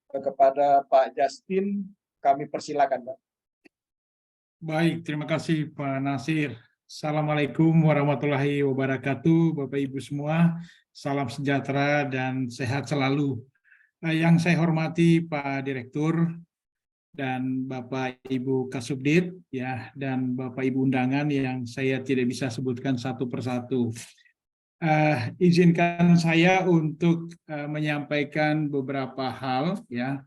Kepada Pak Justin, kami persilakan, Pak. Baik, terima kasih Pak Nasir. Assalamualaikum warahmatullahi wabarakatuh, Bapak Ibu semua. Salam sejahtera dan sehat selalu. Yang saya hormati Pak Direktur dan Bapak Ibu Kasubdit, ya, dan Bapak Ibu undangan yang saya tidak bisa sebutkan satu persatu. Izinkan saya untuk menyampaikan beberapa hal, ya,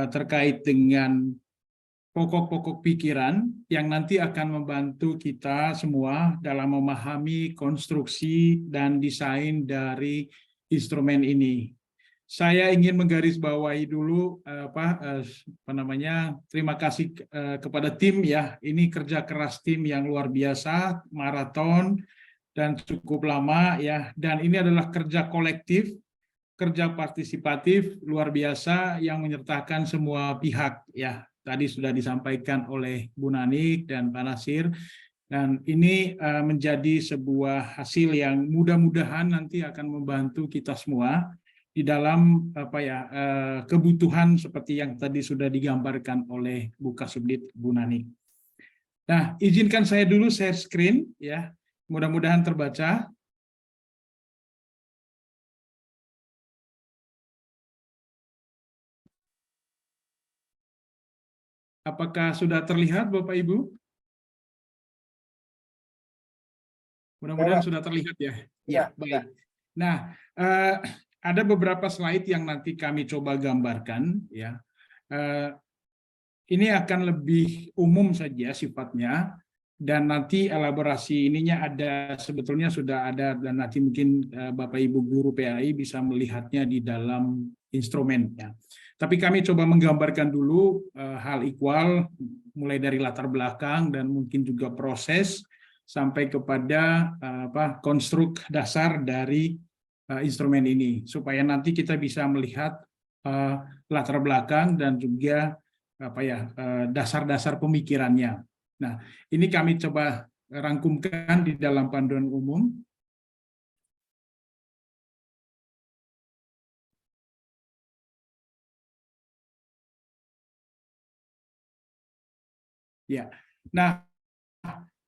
terkait dengan pokok-pokok pikiran yang nanti akan membantu kita semua dalam memahami konstruksi dan desain dari instrumen ini. Saya ingin menggarisbawahi dulu terima kasih kepada tim, ya. Ini kerja keras tim yang luar biasa, maraton dan cukup lama, ya. Dan ini adalah kerja kolektif, kerja partisipatif luar biasa yang menyertakan semua pihak, ya. Tadi sudah disampaikan oleh Bu Nanik dan Pak Nasir, dan ini menjadi sebuah hasil yang mudah-mudahan nanti akan membantu kita semua di dalam kebutuhan seperti yang tadi sudah digambarkan oleh Bu Kasubdit Bu Nanik. Nah, izinkan saya dulu share screen, ya. Mudah-mudahan terbaca. Apakah sudah terlihat, Bapak Ibu? Mudah-mudahan sudah terlihat, ya. Ya, baik. Nah, ada beberapa slide yang nanti kami coba gambarkan, ya. Ini akan lebih umum saja sifatnya, dan nanti elaborasi ininya sebetulnya sudah ada, dan nanti mungkin Bapak Ibu guru PAI bisa melihatnya di dalam instrumen, ya. Tapi kami coba menggambarkan dulu hal ihwal, mulai dari latar belakang dan mungkin juga proses sampai kepada konstruk dasar dari instrumen ini, supaya nanti kita bisa melihat latar belakang dan juga dasar-dasar pemikirannya. Nah, ini kami coba rangkumkan di dalam panduan umum. Ya, nah,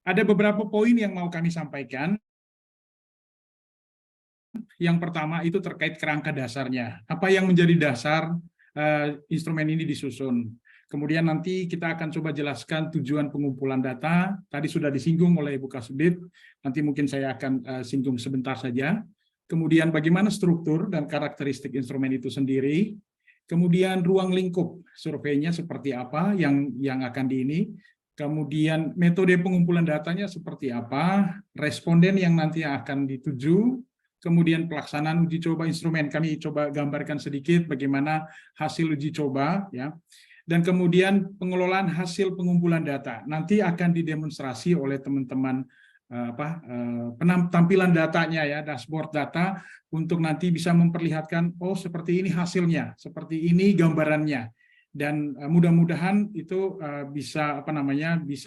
ada beberapa poin yang mau kami sampaikan. Yang pertama itu terkait kerangka dasarnya. Apa yang menjadi dasar instrumen ini disusun. Kemudian nanti kita akan coba jelaskan tujuan pengumpulan data. Tadi sudah disinggung oleh Bu Kasubdit, nanti mungkin saya akan singgung sebentar saja. Kemudian bagaimana struktur dan karakteristik instrumen itu sendiri. Kemudian ruang lingkup surveinya seperti apa yang akan kemudian metode pengumpulan datanya seperti apa, responden yang nanti akan dituju, kemudian pelaksanaan uji coba instrumen. Kami coba gambarkan sedikit bagaimana hasil uji coba, ya. Dan kemudian pengelolaan hasil pengumpulan data. Nanti akan didemonstrasi oleh teman-teman tampilan datanya, ya, dashboard data, untuk nanti bisa memperlihatkan, oh seperti ini hasilnya, seperti ini gambarannya. Dan mudah-mudahan itu bisa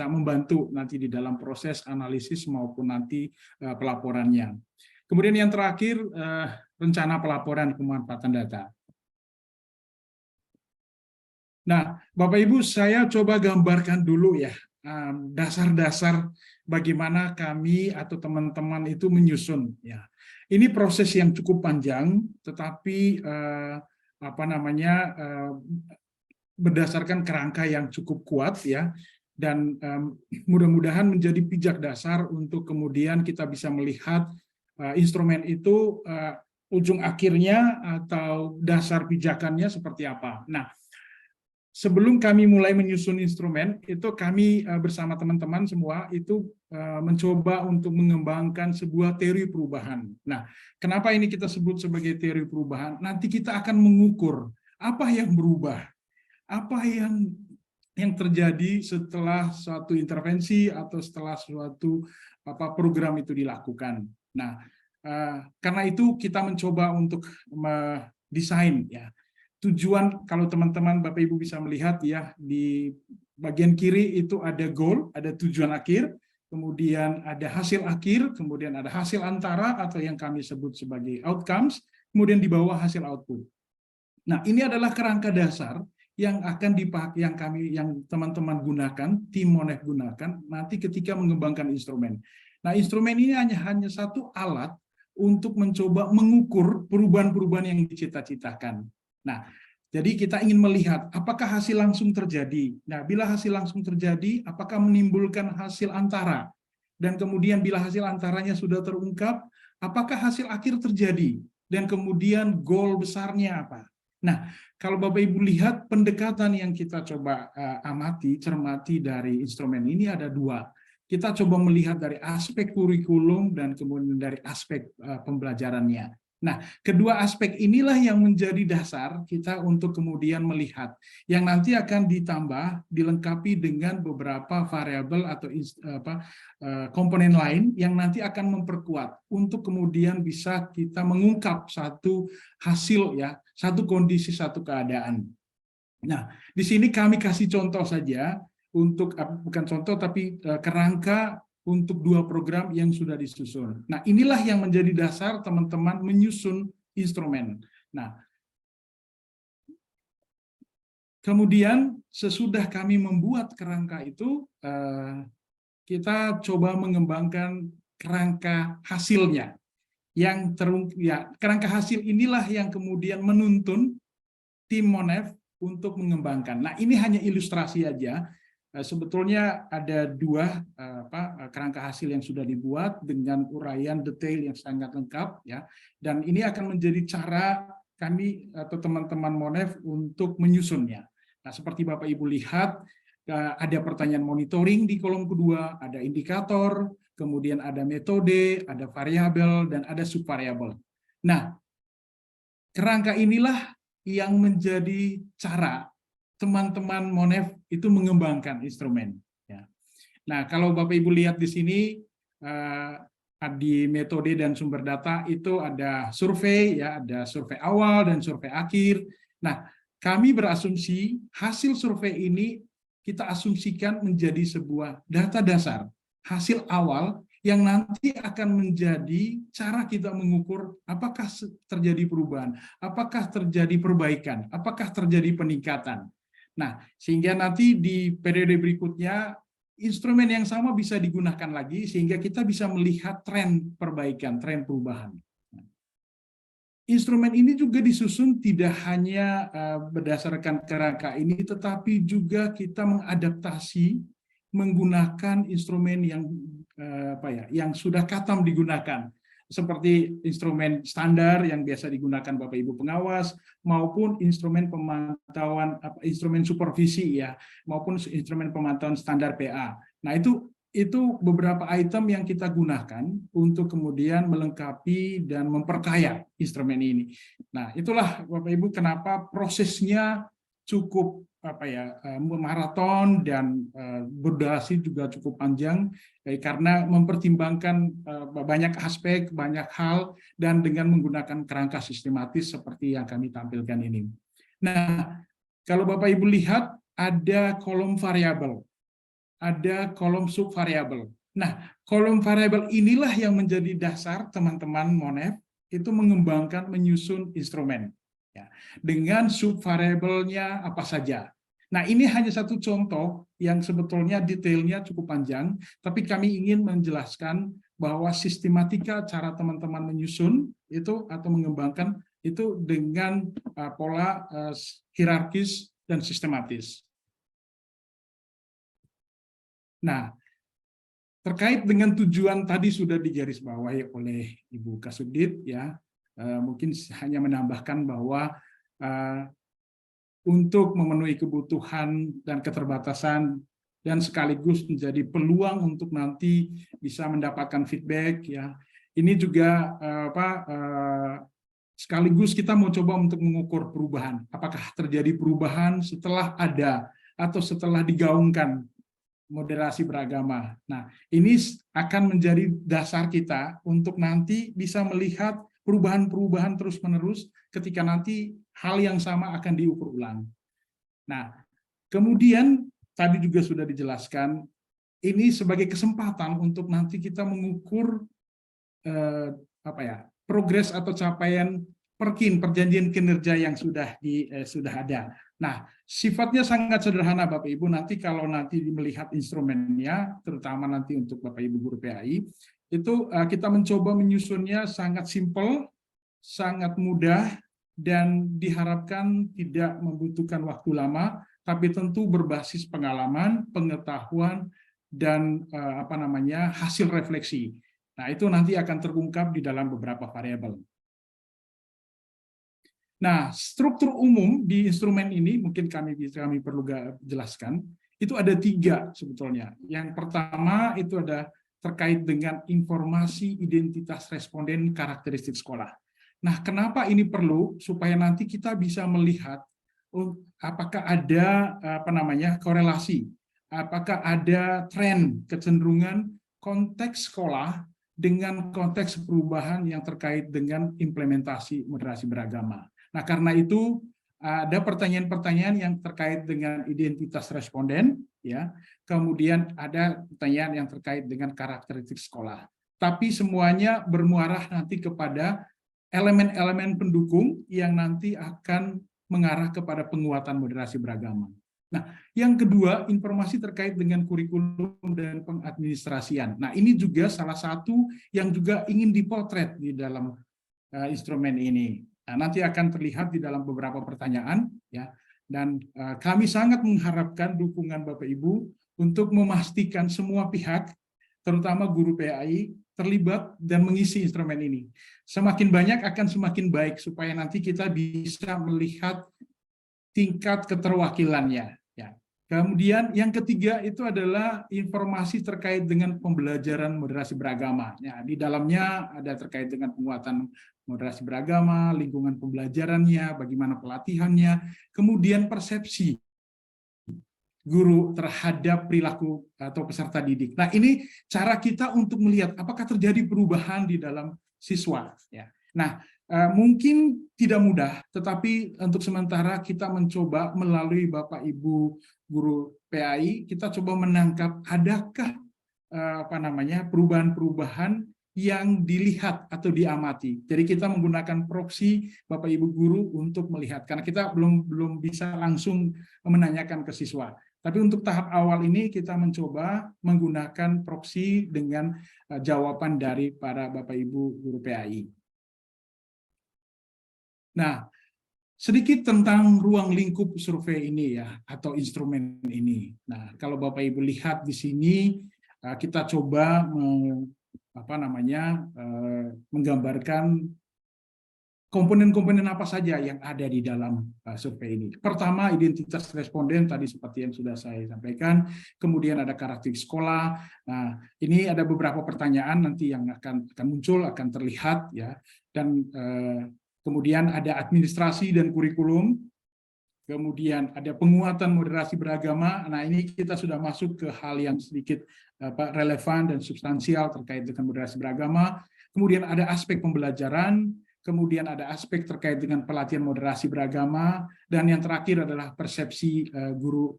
membantu nanti di dalam proses analisis maupun nanti pelaporannya. Kemudian yang terakhir, rencana pelaporan pemanfaatan data. Nah, Bapak Ibu, saya coba gambarkan dulu, ya, dasar-dasar bagaimana kami atau teman-teman itu menyusun, ya. Ini proses yang cukup panjang, tetapi berdasarkan kerangka yang cukup kuat, ya, dan mudah-mudahan menjadi pijak dasar untuk kemudian kita bisa melihat instrumen itu ujung akhirnya atau dasar pijakannya seperti apa. Nah, sebelum kami mulai menyusun instrumen, itu kami bersama teman-teman semua itu mencoba untuk mengembangkan sebuah teori perubahan. Nah, kenapa ini kita sebut sebagai teori perubahan? Nanti kita akan mengukur apa yang berubah, apa yang terjadi setelah suatu intervensi atau setelah suatu program itu dilakukan. Nah, karena itu kita mencoba untuk mendesain, ya. Tujuan, kalau teman-teman Bapak Ibu bisa melihat, ya, di bagian kiri itu ada goal, ada tujuan akhir, kemudian ada hasil akhir, kemudian ada hasil antara atau yang kami sebut sebagai outcomes, kemudian di bawah hasil output. Nah, ini adalah kerangka dasar yang akan dipakai, yang teman-teman gunakan, tim Monef gunakan nanti ketika mengembangkan instrumen. Nah, instrumen ini hanya satu alat untuk mencoba mengukur perubahan-perubahan yang dicita-citakan. Nah, jadi kita ingin melihat apakah hasil langsung terjadi. Nah, bila hasil langsung terjadi, apakah menimbulkan hasil antara? Dan kemudian bila hasil antaranya sudah terungkap, apakah hasil akhir terjadi? Dan kemudian goal besarnya apa? Nah, kalau Bapak Ibu lihat pendekatan yang kita coba cermati dari instrumen ini ada dua. Kita coba melihat dari aspek kurikulum dan kemudian dari aspek pembelajarannya. Nah, kedua aspek inilah yang menjadi dasar kita untuk kemudian melihat, yang nanti akan ditambah, dilengkapi dengan beberapa variabel atau komponen lain yang nanti akan memperkuat untuk kemudian bisa kita mengungkap satu hasil, ya, satu kondisi, satu keadaan. Nah, di sini kami kasih contoh saja untuk, bukan contoh tapi kerangka untuk dua program yang sudah disusun. Nah, inilah yang menjadi dasar teman-teman menyusun instrumen. Nah, kemudian sesudah kami membuat kerangka itu, kita coba mengembangkan kerangka hasilnya. Kerangka hasil inilah yang kemudian menuntun tim Monef untuk mengembangkan. Nah, ini hanya ilustrasi aja. Sebetulnya ada dua kerangka hasil yang sudah dibuat dengan uraian detail yang sangat lengkap, ya. Dan ini akan menjadi cara kami atau teman-teman Monef untuk menyusunnya. Nah, seperti Bapak Ibu lihat, ada pertanyaan monitoring di kolom kedua, ada indikator, kemudian ada metode, ada variabel, dan ada subvariabel. Nah, kerangka inilah yang menjadi cara teman-teman Monef itu mengembangkan instrumen. Ya. Nah, kalau Bapak Ibu lihat di sini, di metode dan sumber data itu ada survei, ya, ada survei awal dan survei akhir. Nah, kami berasumsi hasil survei ini kita asumsikan menjadi sebuah data dasar, hasil awal yang nanti akan menjadi cara kita mengukur apakah terjadi perubahan, apakah terjadi perbaikan, apakah terjadi peningkatan. Nah, sehingga nanti di periode berikutnya instrumen yang sama bisa digunakan lagi sehingga kita bisa melihat tren perbaikan, tren perubahan. Instrumen ini juga disusun tidak hanya berdasarkan kerangka ini, tetapi juga kita mengadaptasi menggunakan instrumen yang sudah katam digunakan, seperti instrumen standar yang biasa digunakan Bapak Ibu pengawas, maupun instrumen pemantauan, instrumen supervisi, ya, maupun instrumen pemantauan standar PA. Nah, itu beberapa item yang kita gunakan untuk kemudian melengkapi dan memperkaya instrumen ini. Nah, itulah Bapak Ibu kenapa prosesnya cukup maraton dan berdurasi juga cukup panjang, karena mempertimbangkan banyak aspek, banyak hal, dan dengan menggunakan kerangka sistematis seperti yang kami tampilkan ini. Nah, kalau Bapak Ibu lihat ada kolom variabel, ada kolom subvariabel. Nah, kolom variabel inilah yang menjadi dasar teman-teman Monef itu mengembangkan, menyusun instrumen. Ya, dengan subvariabelnya apa saja. Nah, ini hanya satu contoh yang sebetulnya detailnya cukup panjang, tapi kami ingin menjelaskan bahwa sistematika cara teman-teman menyusun itu atau mengembangkan itu dengan pola hierarkis dan sistematis. Nah, terkait dengan tujuan tadi sudah digarisbawahi oleh Ibu Kasubdit, ya. Mungkin hanya menambahkan bahwa untuk memenuhi kebutuhan dan keterbatasan dan sekaligus menjadi peluang untuk nanti bisa mendapatkan feedback, ya. Ini juga sekaligus kita mau coba untuk mengukur perubahan. Apakah terjadi perubahan setelah ada atau setelah digaungkan moderasi beragama. Nah, ini akan menjadi dasar kita untuk nanti bisa melihat perubahan-perubahan terus-menerus ketika nanti hal yang sama akan diukur ulang. Nah, kemudian tadi juga sudah dijelaskan, ini sebagai kesempatan untuk nanti kita mengukur progres atau capaian perjanjian kinerja yang sudah ada. Nah, sifatnya sangat sederhana Bapak Ibu. Nanti kalau nanti melihat instrumennya, terutama nanti untuk Bapak Ibu guru PAI, itu kita mencoba menyusunnya sangat simpel, sangat mudah, dan diharapkan tidak membutuhkan waktu lama, tapi tentu berbasis pengalaman, pengetahuan, dan hasil refleksi. Nah, itu nanti akan terungkap di dalam beberapa variabel. Nah, struktur umum di instrumen ini mungkin kami perlu jelaskan, itu ada 3 sebetulnya. Yang pertama itu ada terkait dengan informasi identitas responden karakteristik sekolah. Nah, kenapa ini perlu? Supaya nanti kita bisa melihat apakah ada korelasi, apakah ada tren kecenderungan konteks sekolah dengan konteks perubahan yang terkait dengan implementasi moderasi beragama. Nah, karena itu ada pertanyaan-pertanyaan yang terkait dengan identitas responden, ya. Kemudian ada pertanyaan yang terkait dengan karakteristik sekolah. Tapi semuanya bermuara nanti kepada elemen-elemen pendukung yang nanti akan mengarah kepada penguatan moderasi beragama. Nah, yang kedua, informasi terkait dengan kurikulum dan pengadministrasian. Nah, ini juga salah satu yang juga ingin dipotret di dalam instrumen ini. Nah, nanti akan terlihat di dalam beberapa pertanyaan, ya. Dan kami sangat mengharapkan dukungan Bapak Ibu untuk memastikan semua pihak, terutama guru PAI, terlibat dan mengisi instrumen ini. Semakin banyak akan semakin baik, supaya nanti kita bisa melihat tingkat keterwakilannya. Ya. Kemudian yang ketiga itu adalah informasi terkait dengan pembelajaran moderasi beragama. Ya, di dalamnya ada terkait dengan penguatan moderasi beragama, lingkungan pembelajarannya, bagaimana pelatihannya, kemudian persepsi guru terhadap perilaku atau peserta didik. Nah, ini cara kita untuk melihat apakah terjadi perubahan di dalam siswa. Ya. Nah, mungkin tidak mudah, tetapi untuk sementara kita mencoba melalui Bapak Ibu guru PAI, kita coba menangkap adakah perubahan-perubahan yang dilihat atau diamati. Jadi kita menggunakan proksi Bapak Ibu guru untuk melihat, karena kita belum bisa langsung menanyakan ke siswa. Tapi untuk tahap awal ini kita mencoba menggunakan proksi dengan jawaban dari para Bapak Ibu guru PAI. Nah, sedikit tentang ruang lingkup survei ini ya, atau instrumen ini. Nah, kalau Bapak Ibu lihat di sini, kita coba menggambarkan komponen-komponen apa saja yang ada di dalam survei ini. Pertama, identitas responden tadi seperti yang sudah saya sampaikan. Kemudian ada karakteristik sekolah. Nah, ini ada beberapa pertanyaan nanti yang akan muncul, akan terlihat ya. Dan kemudian ada administrasi dan kurikulum. Kemudian ada penguatan moderasi beragama. Nah, ini kita sudah masuk ke hal yang sedikit relevan dan substansial terkait dengan moderasi beragama. Kemudian ada aspek pembelajaran, kemudian ada aspek terkait dengan pelatihan moderasi beragama, dan yang terakhir adalah persepsi guru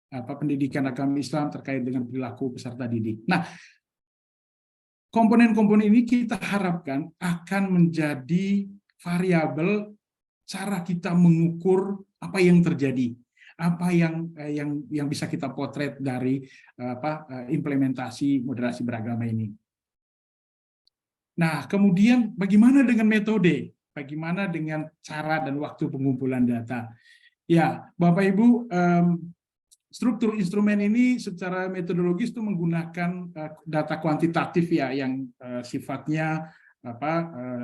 pendidikan agama Islam terkait dengan perilaku peserta didik. Nah, komponen-komponen ini kita harapkan akan menjadi variabel cara kita mengukur apa yang terjadi, apa yang bisa kita potret dari implementasi moderasi beragama ini. Nah, kemudian bagaimana dengan metode? Bagaimana dengan cara dan waktu pengumpulan data? Ya, Bapak Ibu, struktur instrumen ini secara metodologis itu menggunakan data kuantitatif ya, yang sifatnya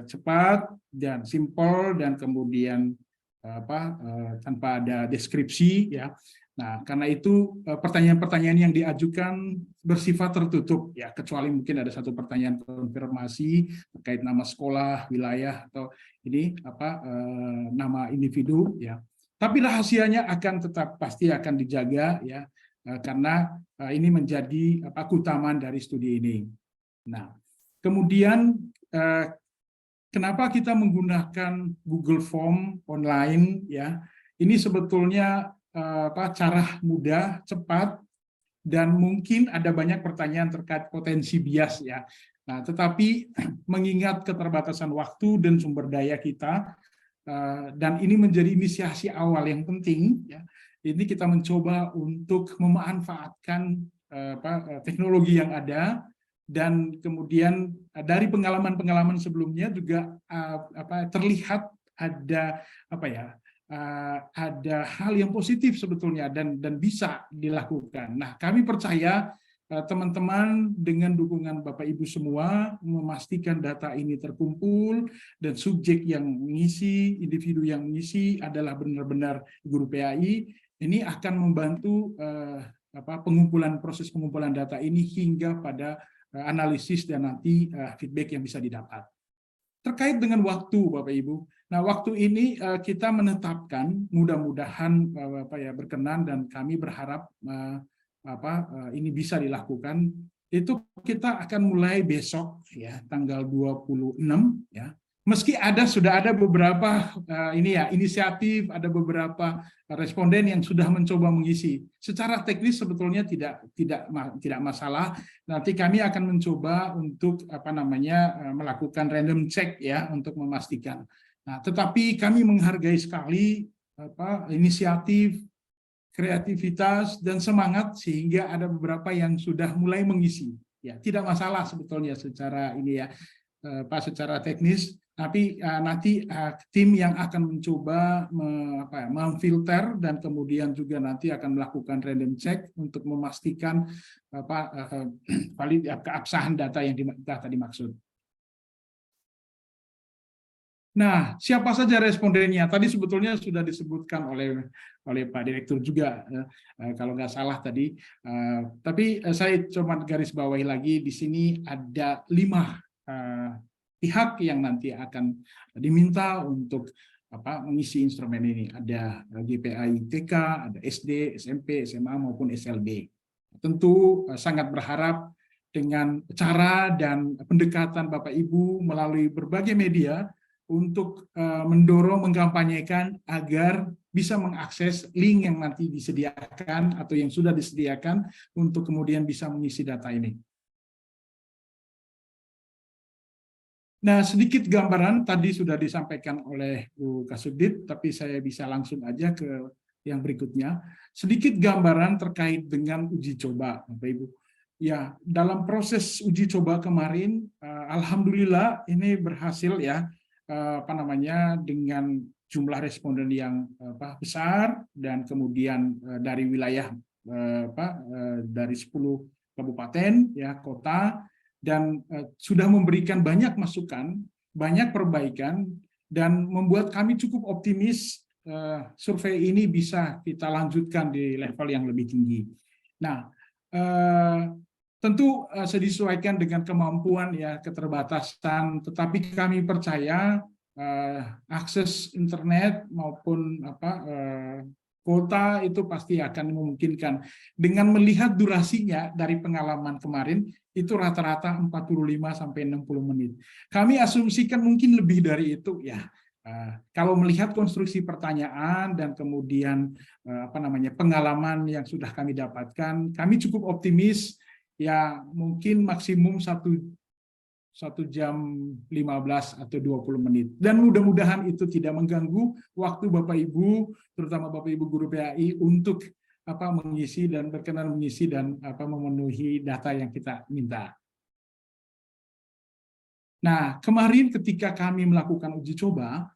cepat dan simpel, dan kemudian tanpa ada deskripsi ya. Nah, karena itu pertanyaan-pertanyaan yang diajukan bersifat tertutup ya, kecuali mungkin ada satu pertanyaan konfirmasi terkait nama sekolah, wilayah, atau ini nama individu ya. Tapi rahasianya pasti akan dijaga ya, karena ini menjadi keutamaan dari studi ini. Nah, kemudian kenapa kita menggunakan Google Form online ya? Ini sebetulnya cara mudah, cepat, dan mungkin ada banyak pertanyaan terkait potensi bias ya. Nah, tetapi mengingat keterbatasan waktu dan sumber daya kita, dan ini menjadi inisiasi awal yang penting, ya, ini kita mencoba untuk memanfaatkan teknologi yang ada, dan kemudian dari pengalaman-pengalaman sebelumnya juga terlihat ada ada hal yang positif sebetulnya dan bisa dilakukan. Nah, kami percaya teman-teman dengan dukungan Bapak Ibu semua memastikan data ini terkumpul dan subjek yang mengisi, individu yang mengisi adalah benar-benar guru PAI, ini akan membantu proses pengumpulan data ini hingga pada analisis dan nanti feedback yang bisa didapat. Terkait dengan waktu, Bapak Ibu, nah waktu ini kita menetapkan, mudah-mudahan berkenan dan kami berharap ini bisa dilakukan, itu kita akan mulai besok ya, tanggal 26 ya. Meski sudah ada beberapa inisiatif, ada beberapa responden yang sudah mencoba mengisi. Secara teknis sebetulnya tidak masalah. Nanti kami akan mencoba untuk melakukan random check ya untuk memastikan. Nah, tetapi kami menghargai sekali inisiatif, kreativitas dan semangat sehingga ada beberapa yang sudah mulai mengisi. Ya, tidak masalah sebetulnya secara secara teknis, tapi nanti tim yang akan mencoba memfilter dan kemudian juga nanti akan melakukan random check untuk memastikan keabsahan data yang tadi maksud. Nah, siapa saja respondennya? Tadi sebetulnya sudah disebutkan oleh Pak Direktur juga, kalau nggak salah tadi. Tapi saya cuma garis bawahi lagi, di sini ada 5 pihak yang nanti akan diminta untuk mengisi instrumen ini. Ada GPAI TK, ada SD, SMP, SMA, maupun SLB. Tentu sangat berharap dengan cara dan pendekatan Bapak Ibu melalui berbagai media, untuk mendorong, mengkampanyekan agar bisa mengakses link yang nanti disediakan atau yang sudah disediakan untuk kemudian bisa mengisi data ini. Nah, sedikit gambaran tadi sudah disampaikan oleh Bu Kasubdit, tapi saya bisa langsung aja ke yang berikutnya. Sedikit gambaran terkait dengan uji coba, Bapak Ibu. Ya, dalam proses uji coba kemarin, alhamdulillah ini berhasil ya. Dengan jumlah responden yang besar dan kemudian dari wilayah dari 10 kabupaten ya kota, dan sudah memberikan banyak masukan, banyak perbaikan, dan membuat kami cukup optimis survei ini bisa kita lanjutkan di level yang lebih tinggi. Nah, tentu sesuaikan dengan kemampuan ya, keterbatasan, tetapi kami percaya akses internet maupun kuota itu pasti akan memungkinkan. Dengan melihat durasinya dari pengalaman kemarin, itu rata-rata 45-60 menit. Kami asumsikan mungkin lebih dari itu ya. Kalau melihat konstruksi pertanyaan dan kemudian pengalaman yang sudah kami dapatkan, kami cukup optimis. Ya mungkin maksimum 1 jam 15 atau 20 menit. Dan mudah-mudahan itu tidak mengganggu waktu Bapak Ibu, terutama Bapak Ibu guru PAI untuk mengisi dan berkenan mengisi dan memenuhi data yang kita minta. Nah, kemarin ketika kami melakukan uji coba,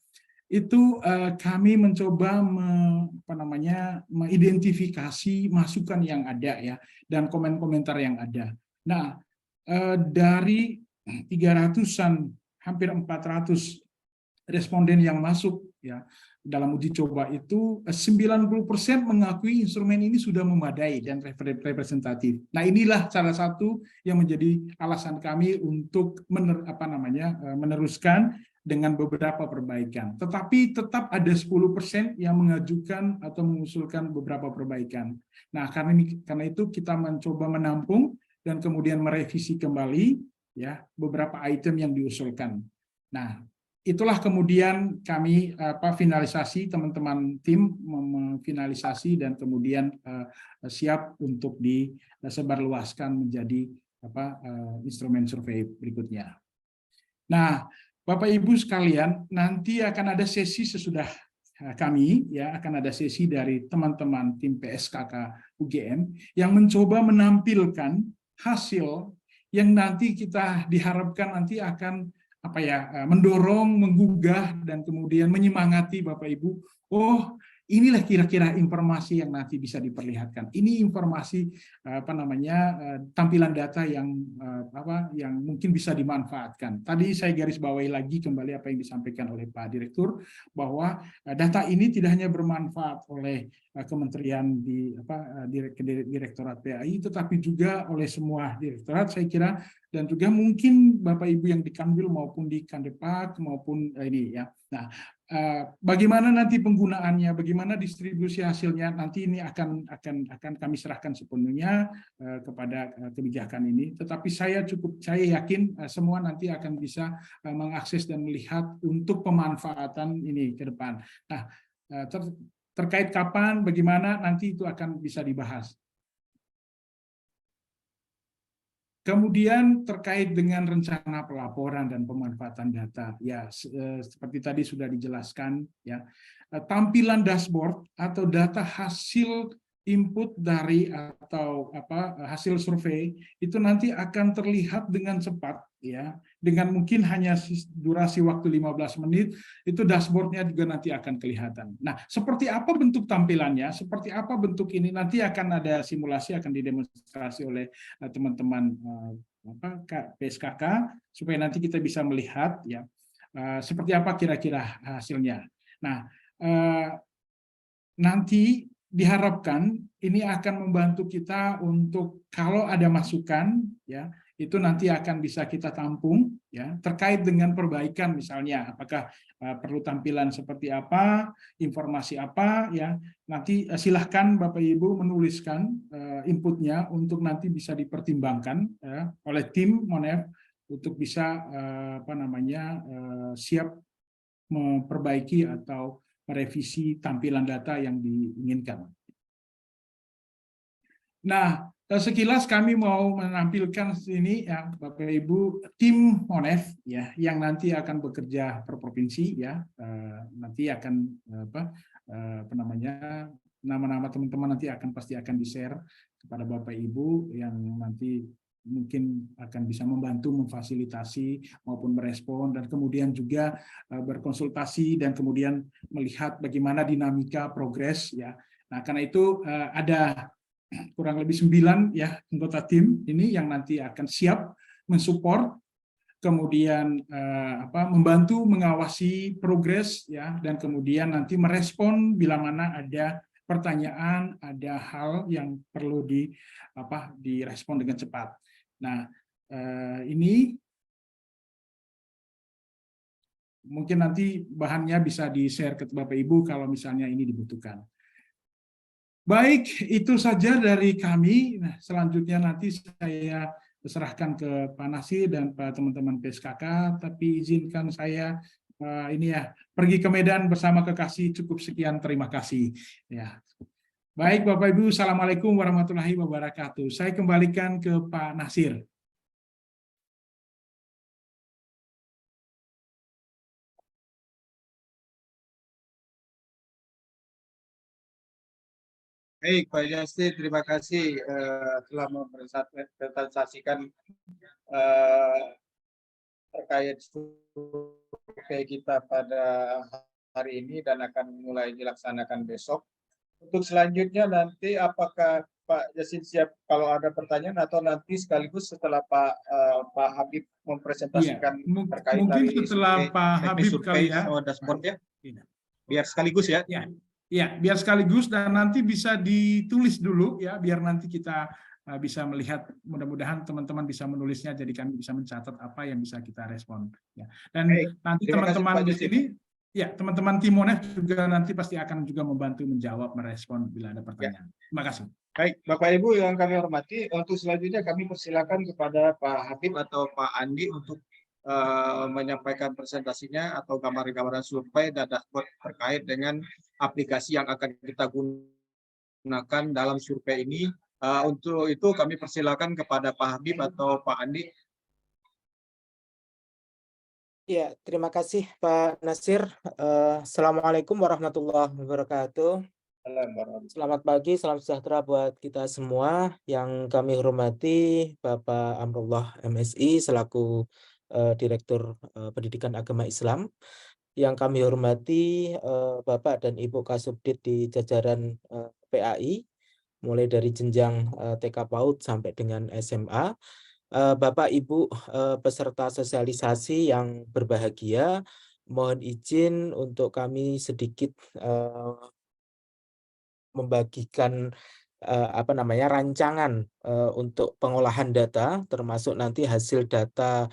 itu kami mencoba mengidentifikasi masukan yang ada ya, dan komen-komentar yang ada. Nah, dari 300-an, hampir 400 responden yang masuk ya dalam uji coba itu, 90% mengakui instrumen ini sudah memadai dan representatif. Nah, inilah salah satu yang menjadi alasan kami untuk meneruskan dengan beberapa perbaikan. Tetapi tetap ada 10% yang mengajukan atau mengusulkan beberapa perbaikan. Nah, karena itu kita mencoba menampung dan kemudian merevisi kembali ya beberapa item yang diusulkan. Nah, itulah kemudian kami finalisasi, teman-teman tim memfinalisasi dan kemudian siap untuk disebarluaskan menjadi instrumen survei berikutnya. Nah, Bapak Ibu sekalian, nanti akan ada sesi sesudah kami, ya, akan ada sesi dari teman-teman tim PSKK UGM yang mencoba menampilkan hasil yang nanti kita diharapkan nanti akan mendorong, menggugah, dan kemudian menyemangati Bapak Ibu. Oh, inilah kira-kira informasi yang nanti bisa diperlihatkan. Ini informasi tampilan data yang yang mungkin bisa dimanfaatkan. Tadi saya garis bawahi lagi kembali apa yang disampaikan oleh Pak Direktur, bahwa data ini tidak hanya bermanfaat oleh kementerian di Direktorat PAI, tetapi juga oleh semua direktorat, saya kira, dan juga mungkin Bapak Ibu yang di Kanwil maupun di Kandepak maupun ini, ya. Nah, bagaimana nanti penggunaannya, bagaimana distribusi hasilnya, nanti ini akan kami serahkan sepenuhnya kepada kebijakan ini. Tetapi saya yakin semua nanti akan bisa mengakses dan melihat untuk pemanfaatan ini ke depan. Nah, terkait kapan, bagaimana, nanti itu akan bisa dibahas. Kemudian terkait dengan rencana pelaporan dan pemanfaatan data, ya seperti tadi sudah dijelaskan, ya, tampilan dashboard atau data hasil input dari hasil survei itu nanti akan terlihat dengan cepat, ya, dengan mungkin hanya durasi waktu 15 menit itu dashboardnya juga nanti akan kelihatan. Nah, seperti apa bentuk tampilannya, seperti apa bentuk ini, nanti akan ada simulasi, akan didemonstrasi oleh teman-teman PSKK supaya nanti kita bisa melihat, ya, seperti apa kira-kira hasilnya. Nah, nanti diharapkan ini akan membantu kita untuk kalau ada masukan, ya, itu nanti akan bisa kita tampung, ya, terkait dengan perbaikan, misalnya apakah perlu tampilan seperti apa, informasi apa, ya, nanti silahkan Bapak Ibu menuliskan inputnya untuk nanti bisa dipertimbangkan, ya, oleh tim Monef untuk bisa siap memperbaiki atau merevisi tampilan data yang diinginkan. Nah, sekilas kami mau menampilkan ini, ya, Bapak Ibu, tim Monef, ya, yang nanti akan bekerja per provinsi, ya, nanti akan nama-nama teman-teman nanti pasti akan di-share kepada Bapak Ibu yang nanti mungkin akan bisa membantu memfasilitasi maupun merespon, dan kemudian juga berkonsultasi dan kemudian melihat bagaimana dinamika progres, ya. Nah, karena itu ada kurang lebih 9, ya, anggota tim ini yang nanti akan siap mensupport, kemudian membantu mengawasi progres, ya, dan kemudian nanti merespon bila mana ada pertanyaan, ada hal yang perlu direspon dengan cepat. Nah, ini mungkin nanti bahannya bisa di-share ke Bapak Ibu kalau misalnya ini dibutuhkan. Baik, itu saja dari kami. Nah, selanjutnya nanti saya serahkan ke Pak Nasir dan Pak teman-teman PSKK, tapi izinkan saya pergi ke Medan bersama kekasih. Cukup sekian, terima kasih. Ya. Baik, Bapak Ibu, Assalamualaikum warahmatullahi wabarakatuh. Saya kembalikan ke Pak Nasir. Baik, Pak Yasti, terima kasih telah mempresentasikan terkait survei kita pada hari ini dan akan mulai dilaksanakan besok. Untuk selanjutnya nanti apakah Pak Yasin siap kalau ada pertanyaan, atau nanti sekaligus setelah Pak Habib mempresentasikan terkait mungkin dari setelah Pak Habib kali, ya, dashboardnya, biar sekaligus, ya. Ya, biar sekaligus, dan nanti bisa ditulis dulu, ya, biar nanti kita bisa melihat, mudah-mudahan teman-teman bisa menulisnya, jadi kami bisa mencatat apa yang bisa kita respon. Ya. Dan nanti teman-teman di sini, ya, teman-teman tim Monef juga nanti pasti akan juga membantu menjawab, merespon bila ada pertanyaan. Ya. Terima kasih. Baik, Bapak Ibu yang kami hormati, untuk selanjutnya kami persilakan kepada Pak Habib atau Pak Andi untuk menyampaikan presentasinya atau gambaran-gambaran survei dan dashboard terkait dengan aplikasi yang akan kita gunakan dalam survei ini, Untuk itu kami persilakan kepada Pak Habib atau Pak Andi. Ya, terima kasih Pak Nasir. Assalamualaikum warahmatullahi wabarakatuh. Selamat pagi, salam sejahtera buat kita semua. Yang kami hormati Bapak Amrullah MSI selaku Direktur Pendidikan Agama Islam. Yang kami hormati Bapak dan Ibu Kasubdit di jajaran PAI, mulai dari jenjang TK PAUD sampai dengan SMA. Bapak Ibu peserta sosialisasi yang berbahagia, mohon izin untuk kami sedikit membagikan rancangan untuk pengolahan data, termasuk nanti hasil data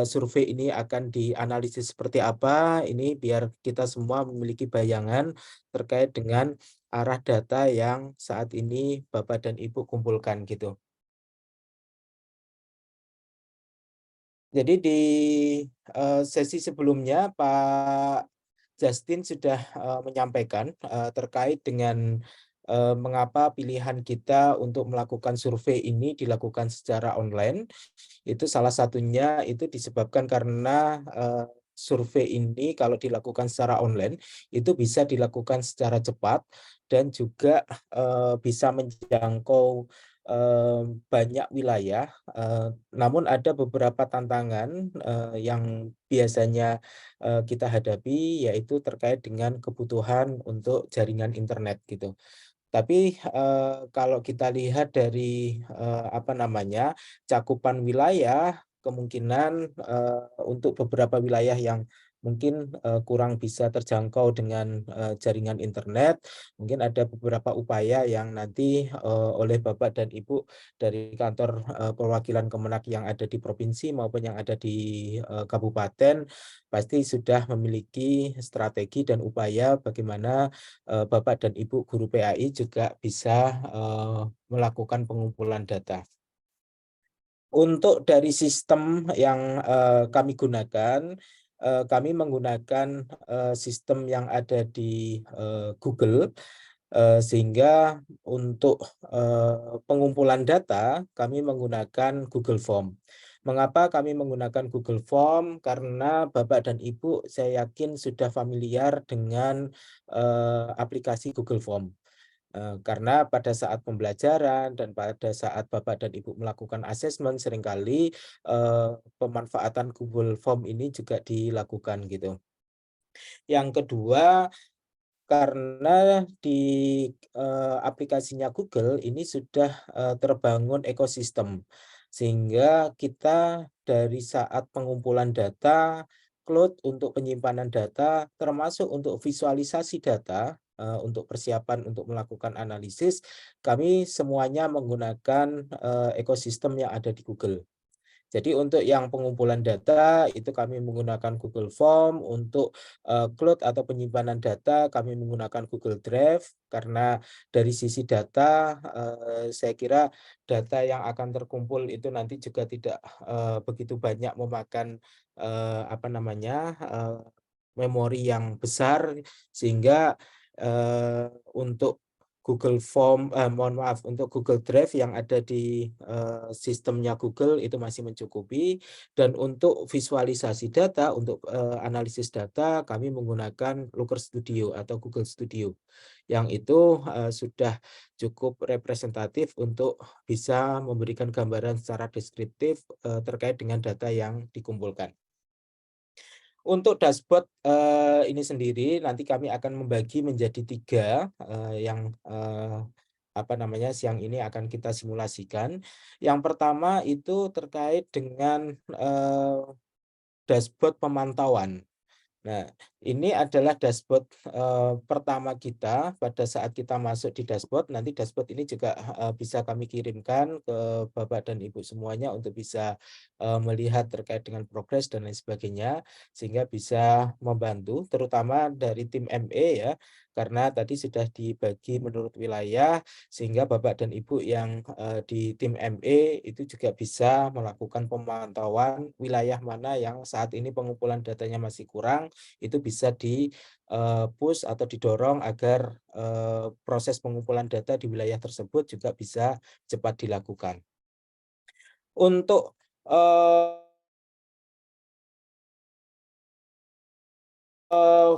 survei ini akan dianalisis seperti apa. Ini biar kita semua memiliki bayangan terkait dengan arah data yang saat ini Bapak dan Ibu kumpulkan gitu. Jadi di sesi sebelumnya Pak Justin sudah menyampaikan terkait dengan mengapa pilihan kita untuk melakukan survei ini dilakukan secara online. Itu salah satunya itu disebabkan karena survei ini kalau dilakukan secara online itu bisa dilakukan secara cepat dan juga bisa menjangkau banyak wilayah. Namun ada beberapa tantangan yang biasanya kita hadapi, yaitu terkait dengan kebutuhan untuk jaringan internet gitu. Tapi kalau kita lihat dari cakupan wilayah, kemungkinan untuk beberapa wilayah yang mungkin kurang bisa terjangkau dengan jaringan internet, mungkin ada beberapa upaya yang nanti oleh Bapak dan Ibu dari kantor perwakilan Kemenak yang ada di provinsi maupun yang ada di kabupaten pasti sudah memiliki strategi dan upaya bagaimana Bapak dan Ibu guru PAI juga bisa melakukan pengumpulan data. Untuk dari sistem yang kami gunakan, kami menggunakan sistem yang ada di Google, sehingga untuk pengumpulan data kami menggunakan Google Form. Mengapa kami menggunakan Google Form? Karena Bapak dan Ibu saya yakin sudah familiar dengan aplikasi Google Form. Karena pada saat pembelajaran dan pada saat Bapak dan Ibu melakukan asesmen seringkali pemanfaatan Google Form ini juga dilakukan gitu. Yang kedua, karena di aplikasinya Google ini sudah terbangun ekosistem, sehingga kita dari saat pengumpulan data, cloud untuk penyimpanan data, termasuk untuk visualisasi data, untuk persiapan untuk melakukan analisis, kami semuanya menggunakan ekosistem yang ada di Google. Jadi untuk yang pengumpulan data itu kami menggunakan Google Form, untuk cloud atau penyimpanan data kami menggunakan Google Drive, karena dari sisi data saya kira data yang akan terkumpul itu nanti juga tidak begitu banyak memakan memori yang besar, sehingga untuk untuk Google Drive yang ada di sistemnya Google itu masih mencukupi. Dan untuk visualisasi data, untuk analisis data kami menggunakan Looker Studio atau Google Studio, yang itu sudah cukup representatif untuk bisa memberikan gambaran secara deskriptif terkait dengan data yang dikumpulkan. Untuk dashboard ini sendiri nanti kami akan membagi menjadi 3 yang siang ini akan kita simulasikan. Yang pertama itu terkait dengan dashboard pemantauan. Nah, ini adalah dashboard pertama kita. Pada saat kita masuk di dashboard, nanti dashboard ini juga bisa kami kirimkan ke Bapak dan Ibu semuanya untuk bisa melihat terkait dengan progres dan lain sebagainya, sehingga bisa membantu terutama dari tim ME ya, karena tadi sudah dibagi menurut wilayah, sehingga Bapak dan Ibu yang di tim ME itu juga bisa melakukan pemantauan wilayah mana yang saat ini pengumpulan datanya masih kurang, itu bisa di push atau didorong agar proses pengumpulan data di wilayah tersebut juga bisa cepat dilakukan. Untuk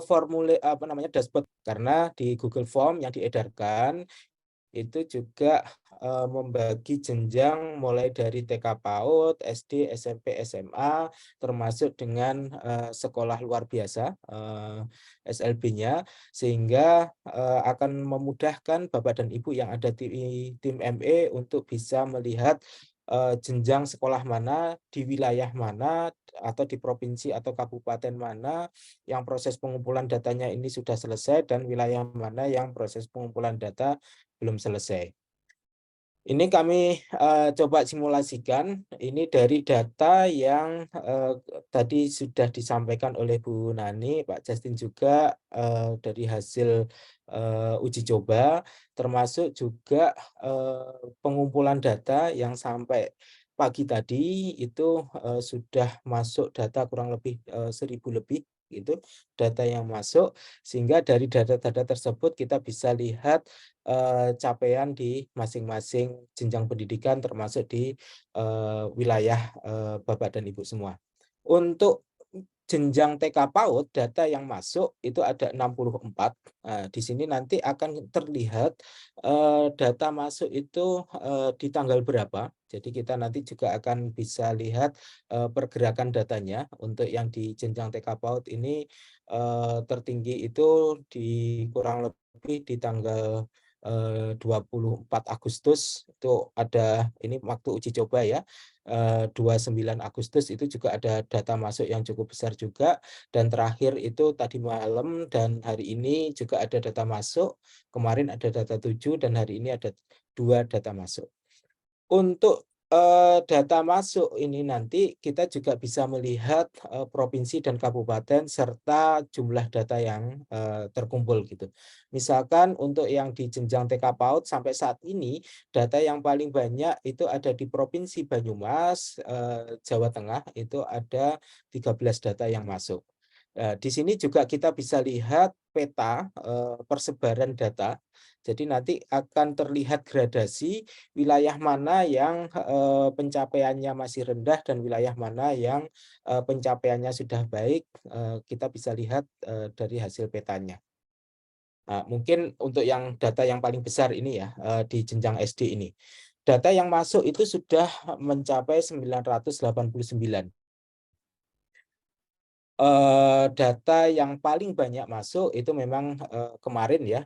formulir apa namanya, dashboard, karena di Google Form yang diedarkan itu juga membagi jenjang mulai dari TK PAUD, SD, SMP, SMA, termasuk dengan sekolah luar biasa SLB-nya, sehingga akan memudahkan Bapak dan Ibu yang ada di tim ME untuk bisa melihat jenjang sekolah mana, di wilayah mana, atau di provinsi atau kabupaten mana yang proses pengumpulan datanya ini sudah selesai, dan wilayah mana yang proses pengumpulan data belum selesai. Ini kami coba simulasikan, ini dari data yang tadi sudah disampaikan oleh Bu Nani, Pak Justin juga dari hasil uji coba, termasuk juga pengumpulan data yang sampai pagi tadi itu sudah masuk data kurang lebih 1.000 lebih itu data yang masuk, sehingga dari data-data tersebut kita bisa lihat capaian di masing-masing jenjang pendidikan, termasuk di wilayah Bapak dan Ibu semua. Untuk jenjang TK PAUD, data yang masuk itu ada 64. Di sini nanti akan terlihat data masuk itu di tanggal berapa. Jadi kita nanti juga akan bisa lihat pergerakan datanya. Untuk yang di jenjang TK PAUD ini tertinggi itu di kurang lebih di tanggal 24 Agustus, itu ada ini waktu uji coba ya. 29 Agustus itu juga ada data masuk yang cukup besar juga, dan terakhir itu tadi malam dan hari ini juga ada data masuk. Kemarin ada data 7 dan hari ini ada 2 data masuk. Untuk data masuk ini nanti kita juga bisa melihat provinsi dan kabupaten serta jumlah data yang terkumpul gitu. Misalkan untuk yang di jenjang TK PAUD sampai saat ini data yang paling banyak itu ada di Provinsi Banyumas, Jawa Tengah, itu ada 13 data yang masuk. Di sini juga kita bisa lihat peta persebaran data. Jadi nanti akan terlihat gradasi wilayah mana yang pencapaiannya masih rendah dan wilayah mana yang pencapaiannya sudah baik, kita bisa lihat dari hasil petanya. Nah, mungkin untuk yang data yang paling besar ini ya, di jenjang SD ini. Data yang masuk itu sudah mencapai 989. Data yang paling banyak masuk itu memang kemarin ya,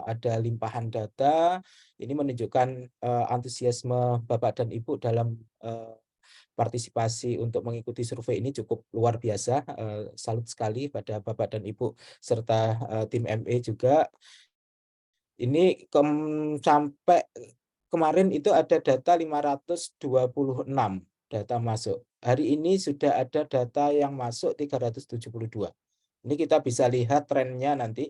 ada limpahan data. Ini menunjukkan antusiasme Bapak dan Ibu dalam partisipasi untuk mengikuti survei ini cukup luar biasa. Salut sekali pada Bapak dan Ibu serta tim ME juga. Ini sampai kemarin itu ada data 526 data masuk. Hari ini sudah ada data yang masuk 372. Ini kita bisa lihat trennya nanti.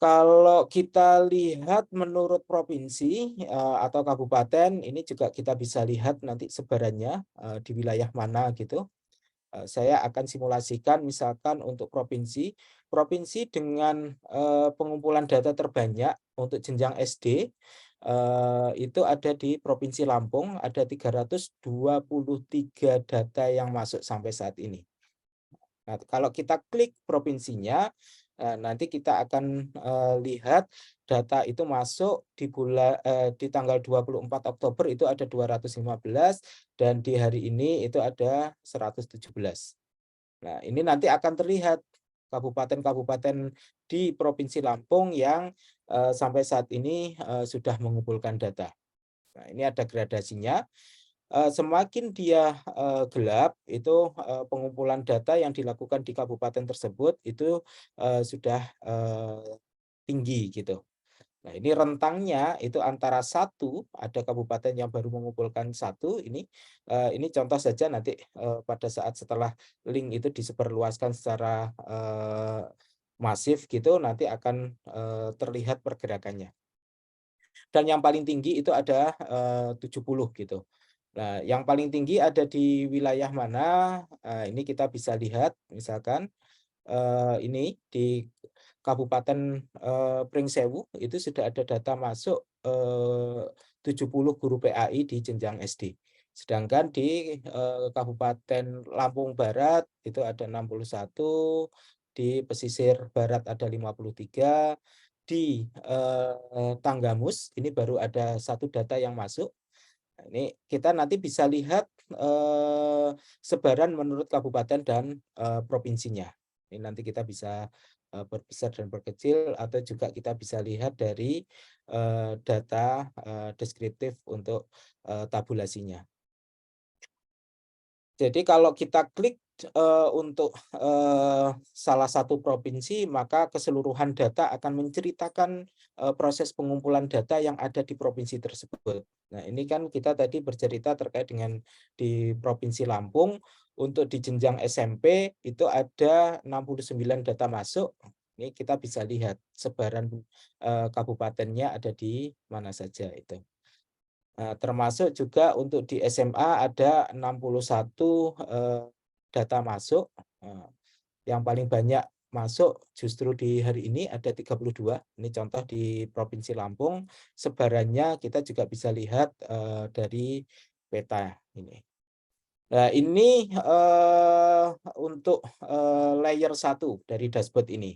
Kalau kita lihat menurut provinsi atau kabupaten, ini juga kita bisa lihat nanti sebarannya di wilayah mana gitu. Saya akan simulasikan misalkan untuk provinsi, provinsi dengan pengumpulan data terbanyak untuk jenjang SD itu ada di Provinsi Lampung, ada 323 data yang masuk sampai saat ini. Nah, kalau kita klik provinsinya, nanti kita akan lihat data itu masuk di tanggal 24 Oktober itu ada 215 dan di hari ini itu ada 117. Nah, ini nanti akan terlihat kabupaten-kabupaten di Provinsi Lampung yang sampai saat ini sudah mengumpulkan data. Nah, ini ada gradasinya. Semakin dia gelap, itu pengumpulan data yang dilakukan di kabupaten tersebut itu sudah tinggi gitu. Nah, ini rentangnya itu antara 1, ada kabupaten yang baru mengumpulkan 1, ini contoh saja nanti pada saat setelah link itu disebarluaskan secara masif gitu, nanti akan terlihat pergerakannya. Dan yang paling tinggi itu ada 70 gitu. Nah, yang paling tinggi ada di wilayah mana? Ini kita bisa lihat, misalkan ini di Kabupaten Pringsewu itu sudah ada data masuk 70 guru PAI di jenjang SD. Sedangkan di Kabupaten Lampung Barat itu ada 61, di pesisir barat ada 53, di Tanggamus ini baru ada 1 data yang masuk. Nah, ini kita nanti bisa lihat sebaran menurut kabupaten dan provinsinya. Ini nanti kita bisa berbesar dan berkecil, atau juga kita bisa lihat dari data deskriptif untuk tabulasinya. Jadi kalau kita klik untuk salah satu provinsi, maka keseluruhan data akan menceritakan proses pengumpulan data yang ada di provinsi tersebut. Nah, ini kan kita tadi bercerita terkait dengan di Provinsi Lampung, untuk di jenjang SMP itu ada 69 data masuk. Ini kita bisa lihat sebaran kabupatennya ada di mana saja itu. Termasuk juga untuk di SMA ada 61 data masuk. Yang paling banyak masuk justru di hari ini ada 32. Ini contoh di Provinsi Lampung. Sebarannya kita juga bisa lihat dari peta ini. Nah, ini untuk layer 1 dari dashboard ini.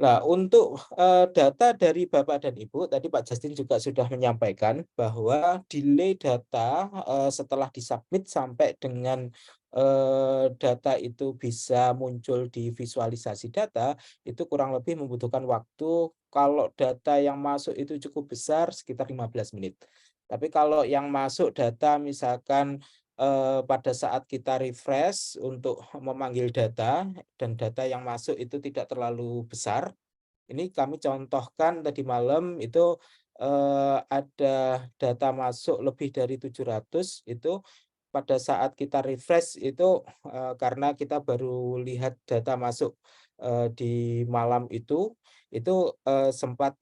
Nah, untuk data dari Bapak dan Ibu, tadi Pak Justin juga sudah menyampaikan bahwa delay data setelah disubmit sampai dengan data itu bisa muncul di visualisasi data, itu kurang lebih membutuhkan waktu, kalau data yang masuk itu cukup besar sekitar 15 menit. Tapi kalau yang masuk data misalkan pada saat kita refresh untuk memanggil data, dan data yang masuk itu tidak terlalu besar, ini kami contohkan tadi malam itu ada data masuk lebih dari 700, itu pada saat kita refresh itu karena kita baru lihat data masuk di malam itu sempat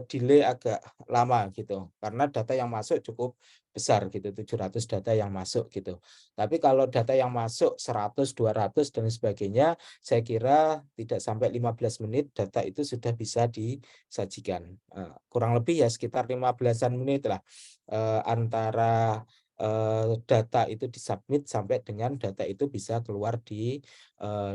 delay agak lama gitu, karena data yang masuk cukup besar gitu, 700 data yang masuk gitu. Tapi kalau data yang masuk 100, 200 dan sebagainya, saya kira tidak sampai 15 menit data itu sudah bisa disajikan. Kurang lebih ya sekitar 15-an menit lah antara data itu disubmit sampai dengan data itu bisa keluar di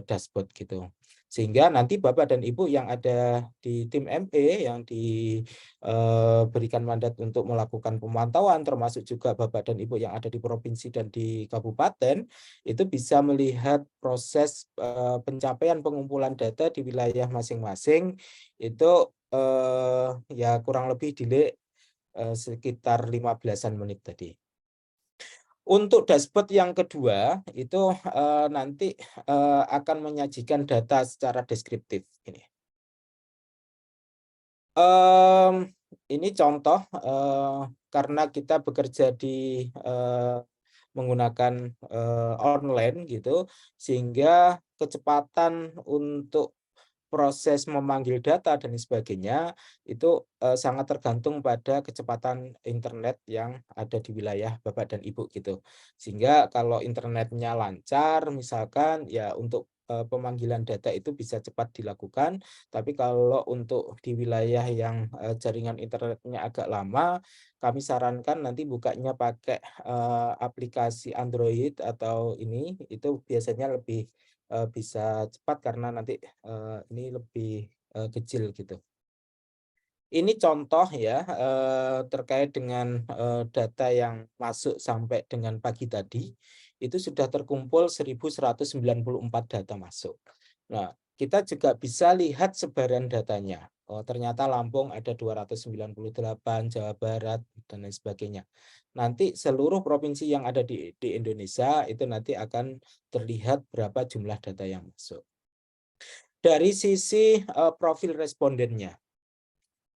dashboard gitu. Sehingga nanti Bapak dan Ibu yang ada di tim ME yang diberikan mandat untuk melakukan pemantauan, termasuk juga Bapak dan Ibu yang ada di provinsi dan di kabupaten, itu bisa melihat proses pencapaian pengumpulan data di wilayah masing-masing itu ya kurang lebih delay sekitar 15-an menit tadi. Untuk dashboard yang kedua itu nanti akan menyajikan data secara deskriptif ini. Ini contoh karena kita bekerja di menggunakan online gitu, sehingga kecepatan untuk proses memanggil data dan sebagainya itu sangat tergantung pada kecepatan internet yang ada di wilayah Bapak dan Ibu gitu. Sehingga kalau internetnya lancar misalkan ya untuk pemanggilan data itu bisa cepat dilakukan, tapi kalau untuk di wilayah yang jaringan internetnya agak lama, kami sarankan nanti bukanya pakai aplikasi Android atau ini, itu biasanya lebih bisa cepat karena nanti ini lebih kecil gitu. Ini contoh ya terkait dengan data yang masuk sampai dengan pagi tadi, itu sudah terkumpul 1.194 data masuk. Nah, kita juga bisa lihat sebaran datanya. Oh, ternyata Lampung ada 298, Jawa Barat, dan lain sebagainya. Nanti seluruh provinsi yang ada di Indonesia itu nanti akan terlihat berapa jumlah data yang masuk. Dari sisi profil respondennya,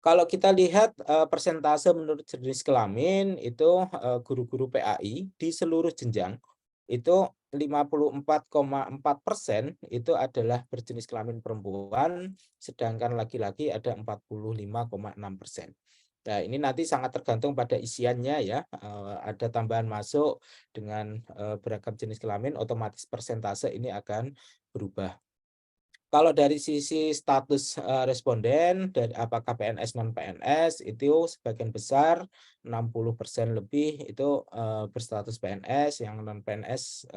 kalau kita lihat persentase menurut jenis kelamin itu guru-guru PAI di seluruh jenjang itu 54,4% itu adalah berjenis kelamin perempuan, sedangkan laki-laki ada 45,6%. Nah, ini nanti sangat tergantung pada isiannya ya. Ada tambahan masuk dengan beragam jenis kelamin, otomatis persentase ini akan berubah. Kalau dari sisi status responden, dari apakah PNS non PNS, itu sebagian besar 60% lebih itu berstatus PNS, yang non PNS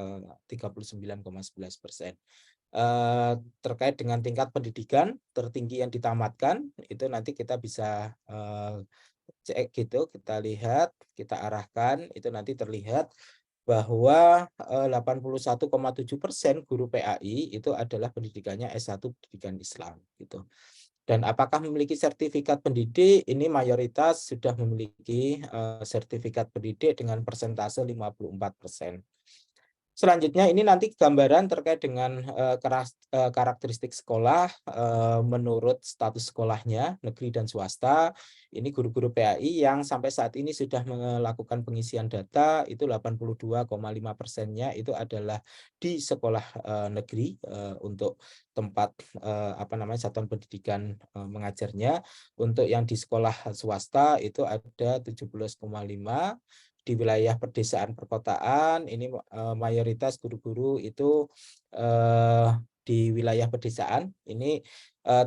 39,11%. Terkait dengan tingkat pendidikan tertinggi yang ditamatkan, itu nanti kita bisa cek gitu, kita lihat, kita arahkan, itu nanti terlihat bahwa 81,7% guru PAI itu adalah pendidikannya S1 pendidikan Islam gitu. Dan apakah memiliki sertifikat pendidik? Ini mayoritas sudah memiliki sertifikat pendidik dengan persentase 54%. Selanjutnya ini nanti gambaran terkait dengan karakteristik sekolah menurut status sekolahnya, negeri dan swasta. Ini guru-guru PAI yang sampai saat ini sudah melakukan pengisian data, itu 82,5%-nya itu adalah di sekolah negeri untuk tempat satuan pendidikan mengajarnya. Untuk yang di sekolah swasta itu ada 17,5%. Di wilayah pedesaan perkotaan ini mayoritas guru-guru itu di wilayah pedesaan. Ini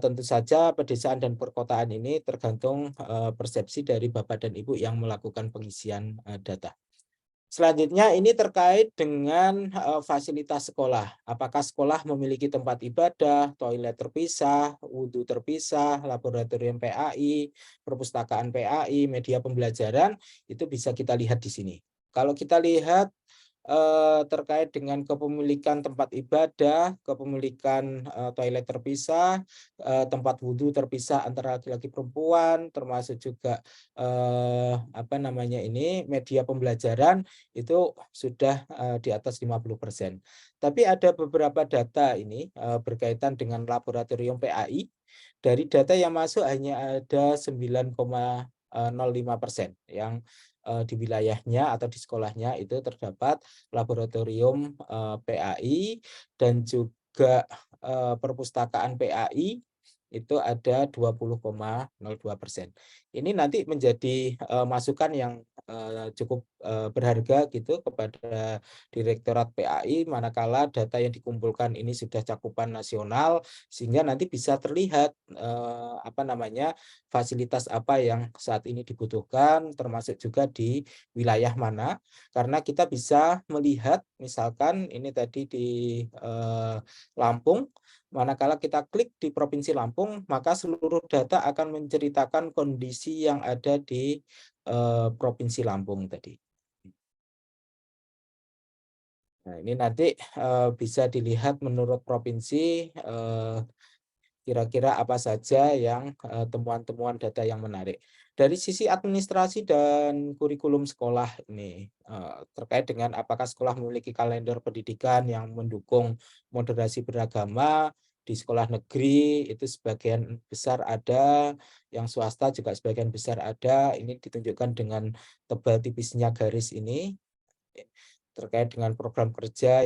tentu saja pedesaan dan perkotaan ini tergantung persepsi dari Bapak dan Ibu yang melakukan pengisian data. Selanjutnya ini terkait dengan fasilitas sekolah. Apakah sekolah memiliki tempat ibadah, toilet terpisah, wudhu terpisah, laboratorium PAI, perpustakaan PAI, media pembelajaran, itu bisa kita lihat di sini. Kalau kita lihat terkait dengan kepemilikan tempat ibadah, kepemilikan toilet terpisah, tempat wudhu terpisah antara laki-laki perempuan, termasuk juga media pembelajaran itu sudah di atas 50%. Tapi ada beberapa data ini berkaitan dengan laboratorium PAI. Dari data yang masuk hanya ada 9,05% yang di wilayahnya atau di sekolahnya itu terdapat laboratorium PAI dan juga perpustakaan PAI itu ada 20,02%. Ini nanti menjadi masukan yang cukup berharga gitu kepada Direktorat PAI manakala data yang dikumpulkan ini sudah cakupan nasional sehingga nanti bisa terlihat fasilitas apa yang saat ini dibutuhkan termasuk juga di wilayah mana, karena kita bisa melihat misalkan ini tadi di Lampung. Manakala kita klik di Provinsi Lampung, maka seluruh data akan menceritakan kondisi yang ada di Provinsi Lampung tadi. Nah, ini nanti bisa dilihat menurut provinsi kira-kira apa saja yang temuan-temuan data yang menarik. Dari sisi administrasi dan kurikulum sekolah ini terkait dengan apakah sekolah memiliki kalender pendidikan yang mendukung moderasi beragama. Di sekolah negeri itu sebagian besar ada, yang swasta juga sebagian besar ada. Ini ditunjukkan dengan tebal tipisnya garis ini terkait dengan program kerja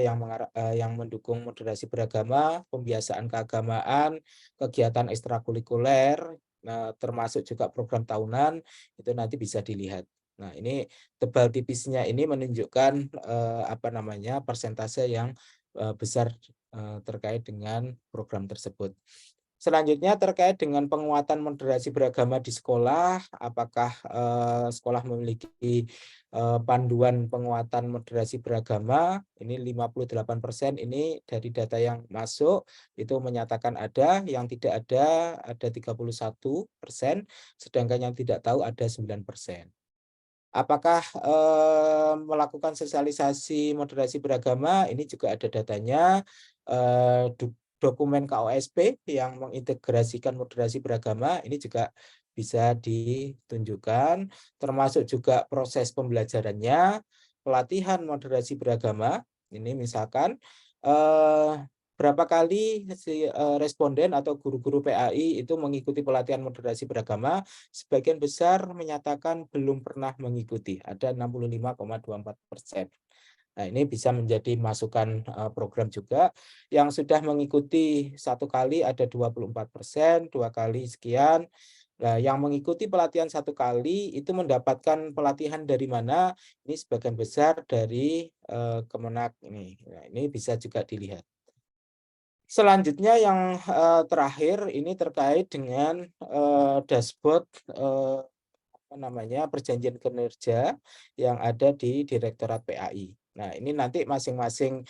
yang mendukung moderasi beragama, pembiasaan keagamaan, kegiatan ekstrakurikuler, termasuk juga program tahunan, itu nanti bisa dilihat. Nah, ini tebal tipisnya ini menunjukkan persentase yang besar terkait dengan program tersebut. Selanjutnya terkait dengan penguatan moderasi beragama di sekolah, apakah sekolah memiliki panduan penguatan moderasi beragama? Ini 58% ini dari data yang masuk itu menyatakan ada, yang tidak ada 31%, sedangkan yang tidak tahu ada 9%. Apakah melakukan sosialisasi moderasi beragama? Ini juga ada datanya. Dokumen KOSP yang mengintegrasikan moderasi beragama ini juga bisa ditunjukkan, termasuk juga proses pembelajarannya, pelatihan moderasi beragama. Ini misalkan berapa kali si responden atau guru-guru PAI itu mengikuti pelatihan moderasi beragama, sebagian besar menyatakan belum pernah mengikuti, ada 65,24%. Nah, ini bisa menjadi masukan program juga. Yang sudah mengikuti 1 kali ada 24%, 2 kali sekian. Nah, yang mengikuti pelatihan 1 kali itu mendapatkan pelatihan dari mana? Ini sebagian besar dari Kemenak ini. Nah, ini bisa juga dilihat. Selanjutnya yang terakhir ini terkait dengan dashboard perjanjian kinerja yang ada di Direktorat PAI. Nah, ini nanti masing-masing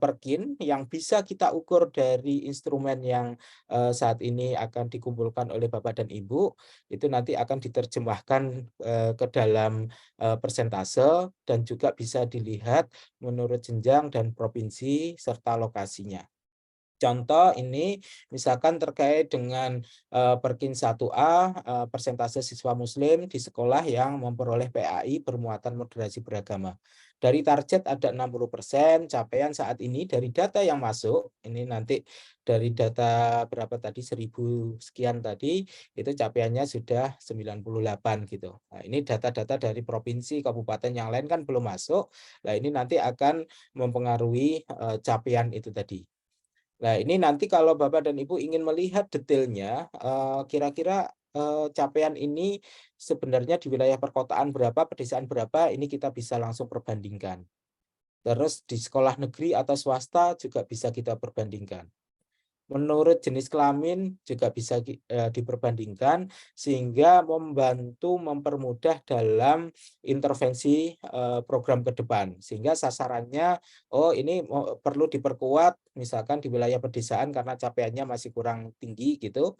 perkin yang bisa kita ukur dari instrumen yang saat ini akan dikumpulkan oleh Bapak dan Ibu, itu nanti akan diterjemahkan ke dalam persentase dan juga bisa dilihat menurut jenjang dan provinsi serta lokasinya. Contoh ini misalkan terkait dengan Perkin 1A, persentase siswa muslim di sekolah yang memperoleh PAI bermuatan moderasi beragama. Dari target ada 60%, capaian saat ini dari data yang masuk, ini nanti dari data berapa tadi, 1000 sekian tadi, itu capaiannya sudah 98 gitu. Nah, ini data-data dari provinsi, kabupaten yang lain kan belum masuk. Nah, ini nanti akan mempengaruhi capaian itu tadi. Nah, ini nanti kalau Bapak dan Ibu ingin melihat detailnya, kira-kira capaian ini sebenarnya di wilayah perkotaan berapa, pedesaan berapa, ini kita bisa langsung perbandingkan. Terus di sekolah negeri atau swasta juga bisa kita perbandingkan. Menurut jenis kelamin juga bisa diperbandingkan sehingga membantu mempermudah dalam intervensi program ke depan. Sehingga sasarannya, oh ini perlu diperkuat misalkan di wilayah pedesaan karena capaiannya masih kurang tinggi gitu.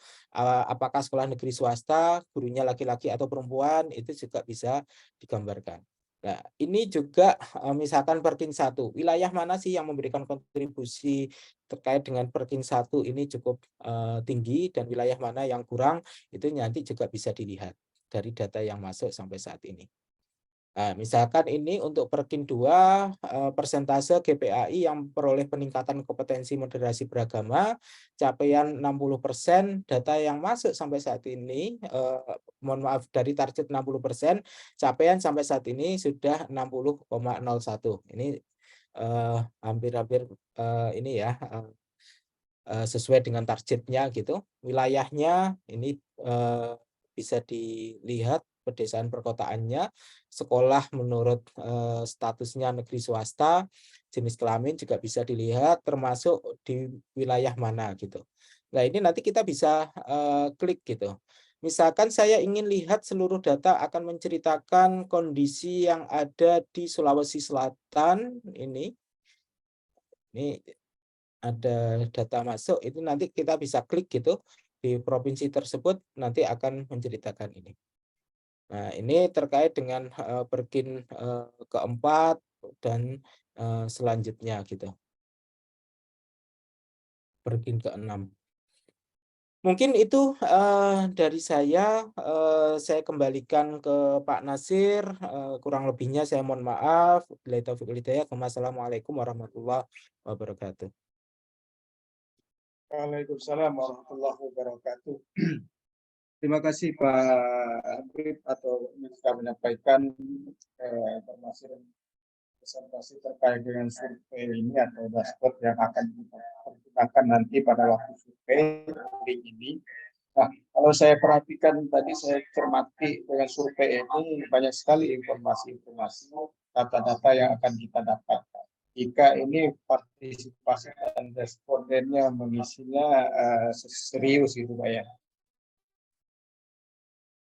Apakah sekolah negeri swasta, gurunya laki-laki atau perempuan, itu juga bisa digambarkan. Nah, ini juga misalkan Perkin 1, wilayah mana sih yang memberikan kontribusi terkait dengan Perkin 1 ini cukup tinggi dan wilayah mana yang kurang, itu nanti juga bisa dilihat dari data yang masuk sampai saat ini. Nah, misalkan ini untuk Perkin 2, persentase GPAI yang peroleh peningkatan kompetensi moderasi beragama, capaian 60%, data yang masuk sampai saat ini, mohon maaf dari target 60%, capaian sampai saat ini sudah 60,01. Ini hampir-hampir ini ya, sesuai dengan targetnya gitu. Wilayahnya ini bisa dilihat pedesaan perkotaannya, sekolah menurut statusnya negeri swasta, jenis kelamin juga bisa dilihat termasuk di wilayah mana gitu. Nah, ini nanti kita bisa klik gitu. Misalkan saya ingin lihat seluruh data akan menceritakan kondisi yang ada di Sulawesi Selatan ini ada data masuk, itu nanti kita bisa klik gitu di provinsi tersebut, nanti akan menceritakan ini. Nah, ini terkait dengan Perkin keempat dan selanjutnya gitu, Perkin keenam. Mungkin itu dari saya kembalikan ke Pak Nasir, kurang lebihnya saya mohon maaf. Wabillahi taufiq wal hidayah. Wassalamualaikum warahmatullahi wabarakatuh. Waalaikumsalam warahmatullahi wabarakatuh. Terima kasih Pak Habib atau sudah menyampaikan informasi dan presentasi terkait dengan survei ini atau dashboard yang akan kita gunakan nanti pada waktu survei ini. Nah, kalau saya perhatikan tadi saya cermati dengan survei ini banyak sekali informasi-informasi, data-data yang akan kita dapatkan. Jika ini partisipasi dan respondennya mengisinya serius itu Pak ya.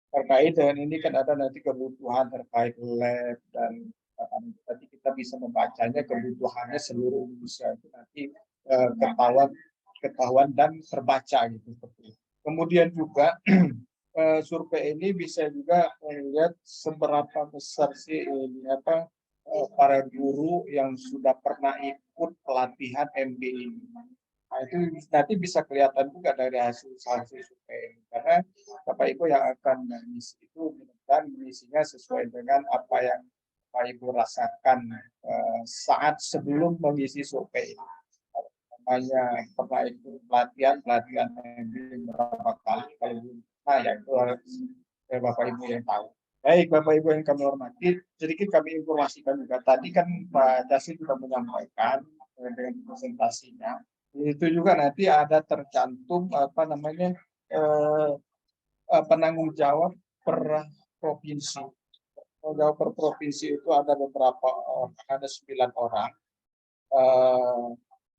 Terkait dengan ini kan ada nanti kebutuhan terkait lab dan nanti kita bisa membacanya kebutuhannya seluruh Indonesia itu nanti ketahuan dan terbaca gitu seperti itu. Kemudian juga survei ini bisa juga melihat seberapa besar sih ini para guru yang sudah pernah ikut pelatihan MBI ini. Nah, itu nanti bisa kelihatan juga dari hasil survei karena Bapak Ibu yang akan mengisi itu dan mengisinya sesuai dengan apa yang Bapak Ibu rasakan saat sebelum mengisi survei. Namanya pernah ikut pelatihan MBI berapa kali, kalau belum, nah ya itu Bapak Ibu yang tahu. Baik, Bapak Ibu yang kami hormati, sedikit kami informasikan juga. Tadi kan Pak Jasin sudah menyampaikan dengan presentasinya. Itu juga nanti ada tercantum eh, penanggung jawab per provinsi. Penanggung jawab per provinsi itu ada beberapa orang, ada 9 orang.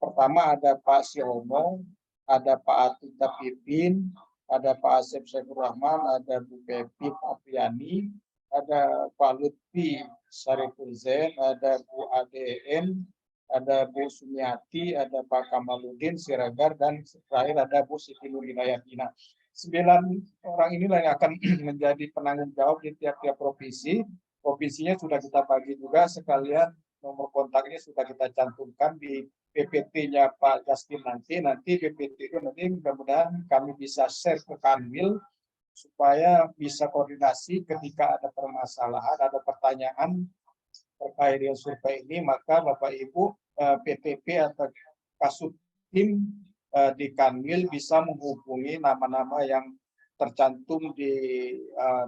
Pertama ada Pak Siomo, ada Pak Atita Pipin, ada Pak Asep Saifur Rahman, ada Bu Pepit Apriani, ada Pak Lutfi Sariful Zain, ada Bu ADN, ada Bu Sumiati, ada Pak Kamaludin Siregar, dan terakhir ada Bu Siti Nurhidayati. 9 orang inilah yang akan menjadi penanggung jawab di tiap-tiap provinsi. Provinsinya sudah kita bagi juga, sekalian nomor kontaknya sudah kita cantumkan di PPT-nya Pak Justin nanti PPT itu nanti mudah-mudahan kami bisa share ke Kanwil supaya bisa koordinasi ketika ada permasalahan, ada pertanyaan terkait dengan survei ini, maka Bapak Ibu PTP atau Kasubtim di Kanwil bisa menghubungi nama-nama yang tercantum di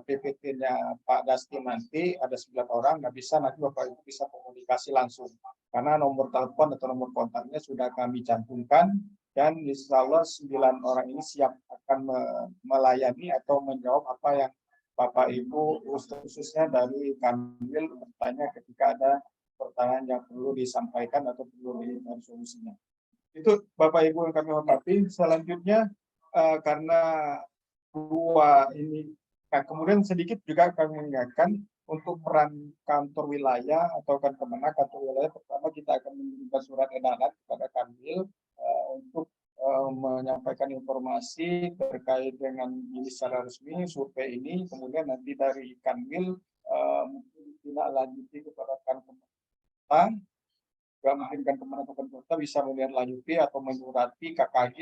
PPT-nya Pak Dasti nanti, ada 9 orang, nggak bisa nanti Bapak Ibu bisa komunikasi langsung. Karena nomor telepon atau nomor kontaknya sudah kami cantumkan, dan insya Allah 9 orang ini siap akan melayani atau menjawab apa yang Bapak Ibu khususnya dari Kanwil bertanya ketika ada pertanyaan yang perlu disampaikan atau perlu diberikan solusinya. Itu Bapak Ibu yang kami hormati. Selanjutnya karena dua ini, nah, kemudian sedikit juga kami mengingatkan untuk peran kantor wilayah atau Kemenak kantor wilayah. Pertama kita akan mengirimkan surat edaran kepada Kanwil untuk menyampaikan informasi terkait dengan ini secara resmi survei ini, kemudian nanti dari Kanwil ditindaklanjuti kepada Kemenak, juga mungkin Kemenak Kota bisa menindaklanjuti atau menyurati KKG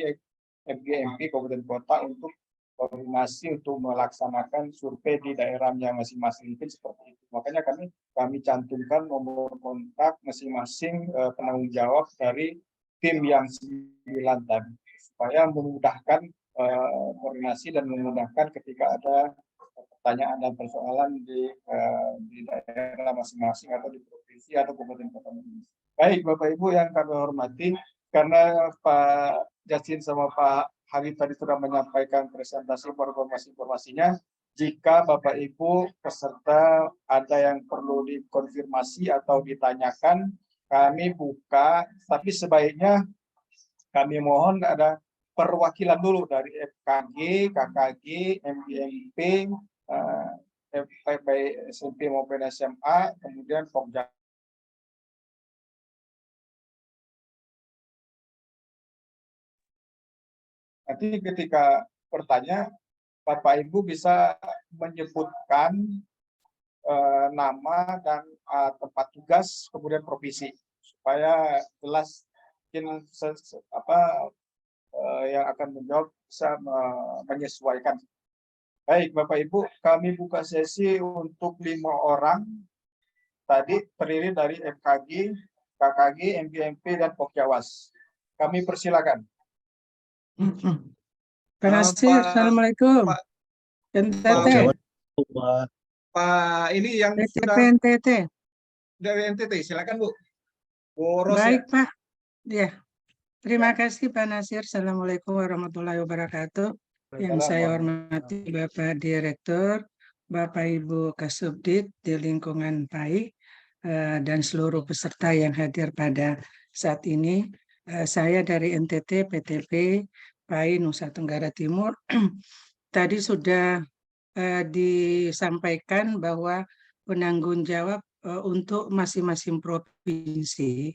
MGMP Kabupaten Kota untuk koordinasi untuk melaksanakan survei di daerahnya masing-masing, mungkin seperti itu. Makanya kami cantumkan nomor kontak masing-masing penanggung jawab dari tim yang 9 tadi, supaya memudahkan koordinasi dan memudahkan ketika ada pertanyaan dan persoalan di daerah masing-masing atau di provinsi atau kabupaten kota. Baik Bapak Ibu yang kami hormati, karena Pak Jasin sama Pak Habib tadi sudah menyampaikan presentasi informasinya. Jika Bapak Ibu peserta ada yang perlu dikonfirmasi atau ditanyakan, kami buka, tapi sebaiknya kami mohon ada perwakilan dulu dari FKG, KKG, MGMP, FPP, SMP maupun SMA, kemudian Pokja. Nanti ketika bertanya, Bapak Ibu bisa menyebutkan nama dan tempat tugas, kemudian provinsi, supaya jelas yang akan menjawab bisa menyesuaikan. Baik Bapak Ibu, kami buka sesi untuk 5 orang. Tadi terdiri dari FKG, KKG, MGMP, dan Pokjawas. Kami persilakan. Terima kasih. Assalamualaikum. NTT. Pak ini yang sudah NTT. dari NTT, silakan Bu. Baik Pak. Ya. Terima kasih Pak Nasir. Assalamualaikum warahmatullahi wabarakatuh. Yang saya hormati Bapak Direktur, Bapak Ibu Kasubdit di lingkungan PAI, dan seluruh peserta yang hadir pada saat ini. Saya dari NTT PTP PAI Nusa Tenggara Timur. Tadi sudah disampaikan bahwa penanggung jawab untuk masing-masing provinsi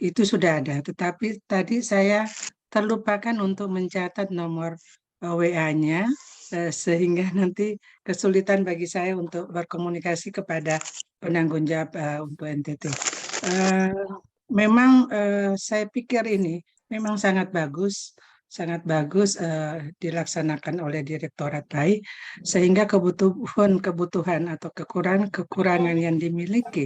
itu sudah ada. Tetapi tadi saya terlupakan untuk mencatat nomor WA-nya, sehingga nanti kesulitan bagi saya untuk berkomunikasi kepada penanggung jawab untuk NTT. Memang saya pikir ini memang sangat bagus dilaksanakan oleh Direktorat PAI, sehingga kebutuhan atau kekurangan yang dimiliki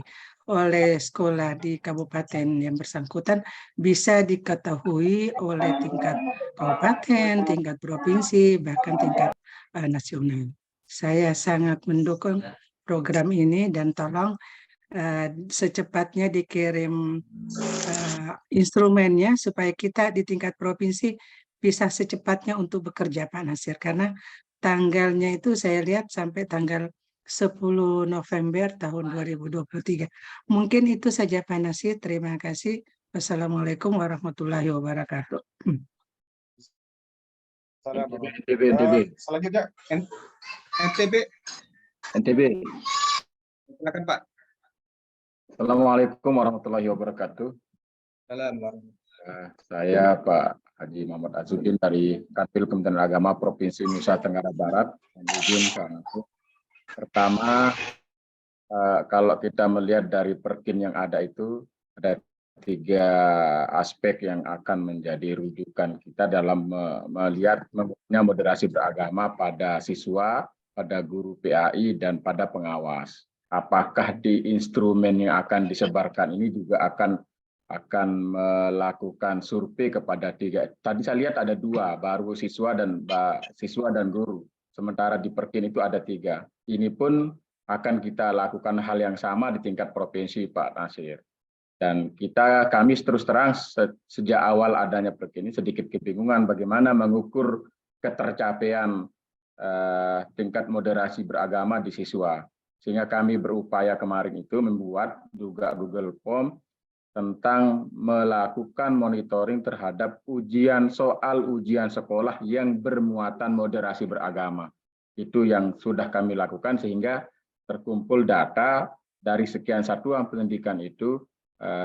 oleh sekolah di kabupaten yang bersangkutan bisa diketahui oleh tingkat kabupaten, tingkat provinsi, bahkan tingkat nasional. saya sangat mendukung program ini dan tolong secepatnya dikirim instrumennya supaya kita di tingkat provinsi bisa secepatnya untuk bekerja, Pak Nasir, karena tanggalnya itu saya lihat sampai tanggal 10 November tahun 2023. Mungkin itu saja Pak Nasir, terima kasih. Wassalamualaikum warahmatullahi wabarakatuh. Selanjutnya NTB. Silakan Pak. Assalamualaikum warahmatullahi wabarakatuh. Saya Pak Haji Muhammad Azuddin dari Kanwil Kementerian Agama Provinsi Nusa Tenggara Barat. Pertama, kalau kita melihat dari Perkin yang ada itu, ada 3 aspek yang akan menjadi rujukan kita dalam melihat moderasi beragama pada siswa, pada guru PAI, dan pada pengawas. Apakah di instrumen yang akan disebarkan ini juga akan melakukan survei kepada 3. Tadi saya lihat ada 2, baru siswa dan guru. Sementara di Perkin itu ada 3. Ini pun akan kita lakukan hal yang sama di tingkat provinsi, Pak Nasir. Dan kami terus terang sejak awal adanya Perkin ini sedikit kebingungan bagaimana mengukur ketercapaian tingkat moderasi beragama di siswa. Sehingga kami berupaya kemarin itu membuat juga Google Form tentang melakukan monitoring terhadap ujian sekolah yang bermuatan moderasi beragama. Itu yang sudah kami lakukan sehingga terkumpul data dari sekian satuan pendidikan itu,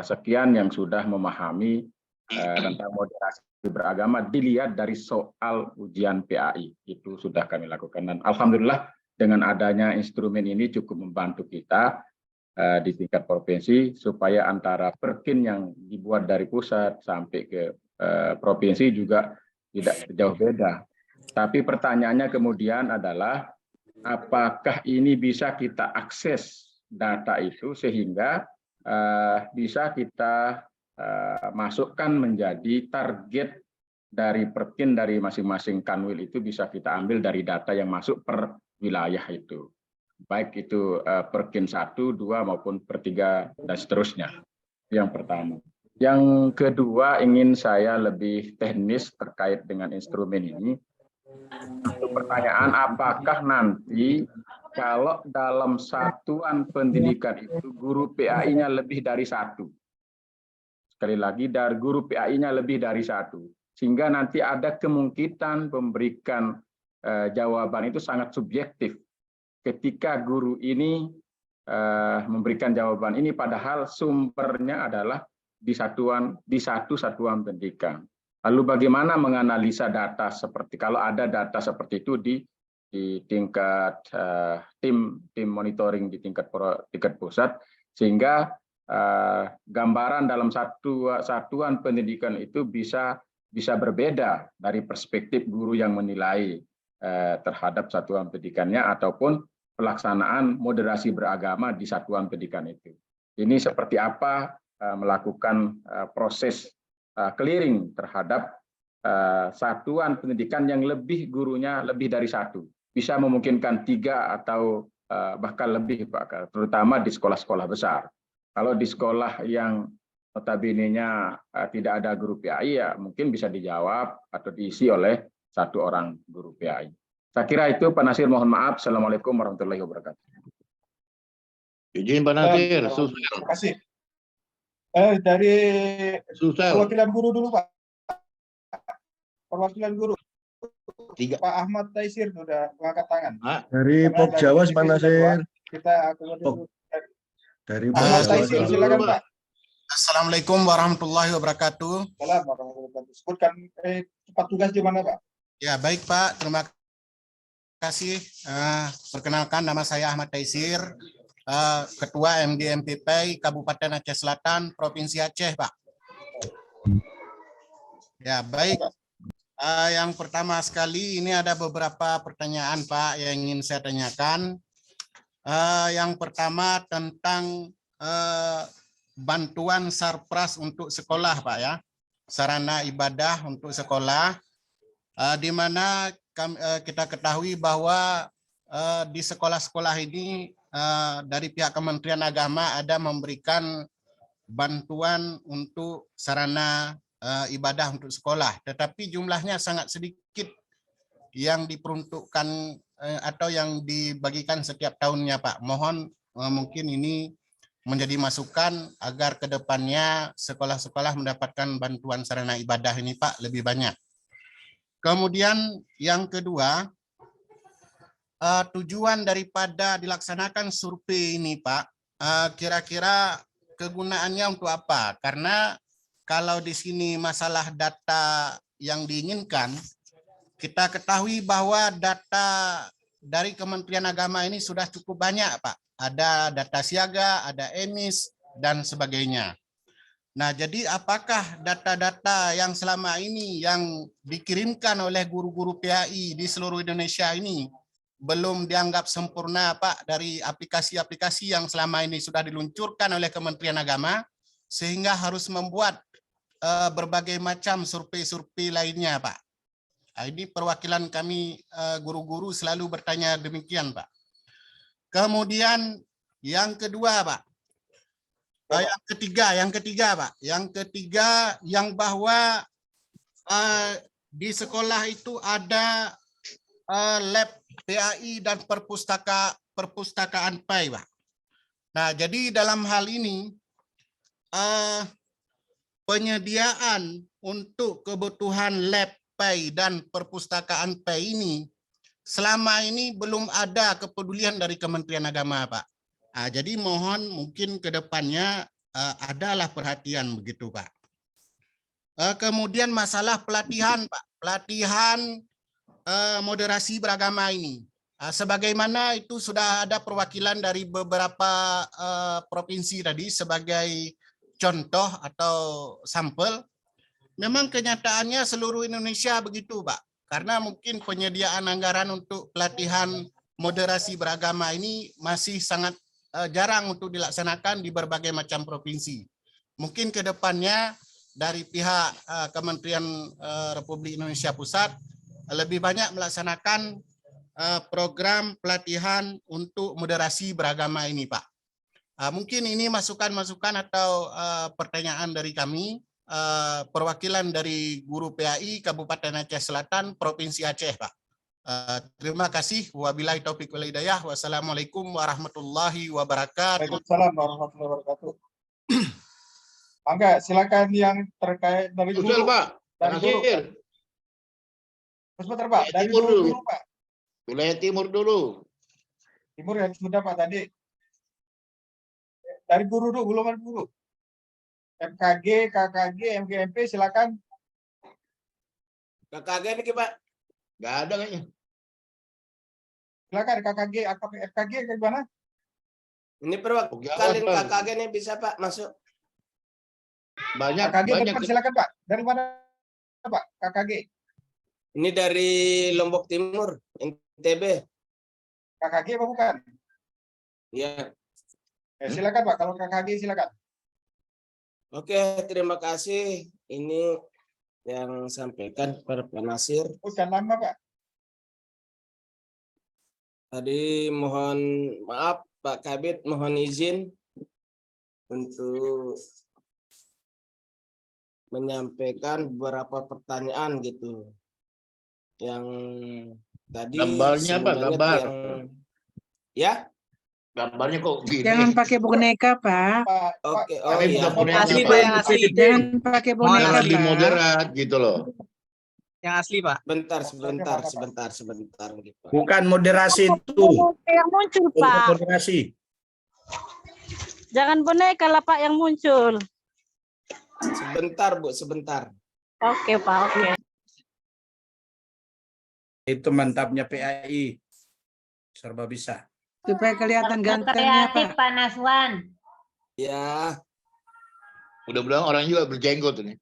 sekian yang sudah memahami tentang moderasi beragama dilihat dari soal ujian PAI. Itu sudah kami lakukan. Dan alhamdulillah dengan adanya instrumen ini cukup membantu kita di tingkat provinsi supaya antara Perkin yang dibuat dari pusat sampai ke provinsi juga tidak jauh beda. Tapi pertanyaannya kemudian adalah apakah ini bisa kita akses data itu sehingga bisa kita masukkan menjadi target dari Perkin dari masing-masing kanwil itu bisa kita ambil dari data yang masuk per wilayah itu. Baik itu Perkin 1, 2 maupun per 3 dan seterusnya. Yang pertama. Yang kedua ingin saya lebih teknis terkait dengan instrumen ini. Untuk pertanyaan apakah nanti kalau dalam satuan pendidikan itu guru PAI-nya lebih dari 1. Sekali lagi dari guru PAI-nya lebih dari 1. Sehingga nanti ada kemungkinan memberikan jawaban itu sangat subjektif. Ketika guru ini memberikan jawaban ini padahal sumbernya adalah di satu satuan pendidikan. Lalu bagaimana menganalisa data seperti kalau ada data seperti itu di tingkat tim monitoring di tingkat pusat sehingga gambaran dalam satuan pendidikan itu bisa berbeda dari perspektif guru yang menilai terhadap satuan pendidikannya ataupun pelaksanaan moderasi beragama di satuan pendidikan itu. Ini seperti apa melakukan proses clearing terhadap satuan pendidikan yang gurunya lebih dari 1. Bisa memungkinkan 3 atau bahkan lebih, Pak, terutama di sekolah-sekolah besar. Kalau di sekolah yang notabene-nya tidak ada guru PAI, ya mungkin bisa dijawab atau diisi oleh 1 orang guru PAI. Saya kira itu, Pak Nasir, mohon maaf. Assalamualaikum warahmatullahi wabarakatuh. Izin Pak Nasir. Terima kasih. Dari perwakilan guru dulu, Pak. Perwakilan guru. 3. Pak Ahmad Taisir sudah angkat tangan. Dari Pok Jawa, Pak Nasir. Kita dulu. Dari Pok Jawa. Silakan, Pak. Assalamualaikum warahmatullahi wabarakatuh. Assalamualaikum warahmatullahi wabarakatuh. Sebutkan tempat tugas di mana, Pak? Ya, baik Pak. Terima kasih. Perkenalkan, nama saya Ahmad Taisir, Ketua MGMPP Kabupaten Aceh Selatan, Provinsi Aceh, Pak. Ya, baik. Yang pertama sekali, ini ada beberapa pertanyaan, Pak, yang ingin saya tanyakan. Yang pertama tentang bantuan sarpras untuk sekolah, Pak, ya, sarana ibadah untuk sekolah, di mana kita ketahui bahwa di sekolah-sekolah ini dari pihak Kementerian Agama ada memberikan bantuan untuk sarana ibadah untuk sekolah, tetapi jumlahnya sangat sedikit yang diperuntukkan atau yang dibagikan setiap tahunnya, Pak. Mohon mungkin ini menjadi masukan agar ke depannya sekolah-sekolah mendapatkan bantuan sarana ibadah ini, Pak, lebih banyak. Kemudian yang kedua, tujuan daripada dilaksanakan survei ini, Pak, kira-kira kegunaannya untuk apa? Karena kalau di sini masalah data yang diinginkan, kita ketahui bahwa data dari Kementerian Agama ini sudah cukup banyak, Pak. Ada data siaga, ada emis, dan sebagainya. Nah, jadi apakah data-data yang selama ini yang dikirimkan oleh guru-guru PAI di seluruh Indonesia ini belum dianggap sempurna, Pak, dari aplikasi-aplikasi yang selama ini sudah diluncurkan oleh Kementerian Agama, sehingga harus membuat berbagai macam survei-survei lainnya, Pak. Nah, ini perwakilan kami guru-guru selalu bertanya demikian, Pak. Kemudian yang kedua, Pak. Yang ketiga, Pak. Yang ketiga yang bahwa di sekolah itu ada lab PAI dan perpustakaan PAI, Pak. Nah, jadi dalam hal ini penyediaan untuk kebutuhan lab PAI dan perpustakaan PAI ini selama ini belum ada kepedulian dari Kementerian Agama, Pak. Nah, jadi mohon mungkin ke depannya adalah perhatian begitu, Pak. Kemudian masalah pelatihan, Pak. Pelatihan moderasi beragama ini. Sebagaimana itu sudah ada perwakilan dari beberapa provinsi tadi sebagai contoh atau sampel, memang kenyataannya seluruh Indonesia begitu, Pak. Karena mungkin penyediaan anggaran untuk pelatihan moderasi beragama ini masih sangat jarang untuk dilaksanakan di berbagai macam provinsi. Mungkin ke depannya dari pihak Kementerian Republik Indonesia Pusat lebih banyak melaksanakan program pelatihan untuk moderasi beragama ini, Pak. Mungkin ini masukan-masukan atau pertanyaan dari kami, perwakilan dari guru PAI Kabupaten Aceh Selatan, Provinsi Aceh, Pak. Terima kasih. Wabillahi taufiq wal hidayah. Wassalamualaikum warahmatullahi wabarakatuh. Waalaikumsalam warahmatullahi wabarakatuh. Angga, silakan yang terkait dari guru. Betul, Pak. Dari guru. Sebentar, Pak. Dari Timur guru, dulu. Pak. Wilayah timur dulu. Timur ya sudah, Pak, tadi. Dari guru dulu, golongan guru. FKG, KKG, MGMP, silakan. KKG ini, Pak. Nggak ada kayaknya. Silakan KKG, FKG gimana? Ini perwakilan KKG ini bisa, Pak, masuk. Banyak, KKG banyak. depan, silakan, Pak. Dari mana, Pak? KKG. Ini dari Lombok Timur, NTB. KKG apa bukan? Ya. Silakan, Pak. Kalau KKG silakan. Oke, terima kasih. Ini yang sampaikan Pak Nasir. Bukan nama, Pak. Tadi mohon maaf Pak Kabid, mohon izin untuk menyampaikan beberapa pertanyaan gitu. Yang tadi Gambarnya, Pak, gambar. Ya? Gambarnya kok gini. Jangan pakai boneka, Pak. Oke, oh Tapi iya. bukan boneka, Asli, Pak. Pak, yang asli. Jangan pakai boneka, Asli Pak. moderat gitu loh. Yang asli, Pak. Sebentar gitu. Bukan moderasi itu. Yang muncul, Pak. Moderasi. Jangan boneka lah, Pak, yang muncul. Sebentar, Bu, sebentar. Oke, Pak, oke. Itu mantapnya PAI. Serba bisa. Supaya kelihatan gantengnya, Pak. Pak Naswan. Ya, Mudah-mudahan orang juga berjenggot ini.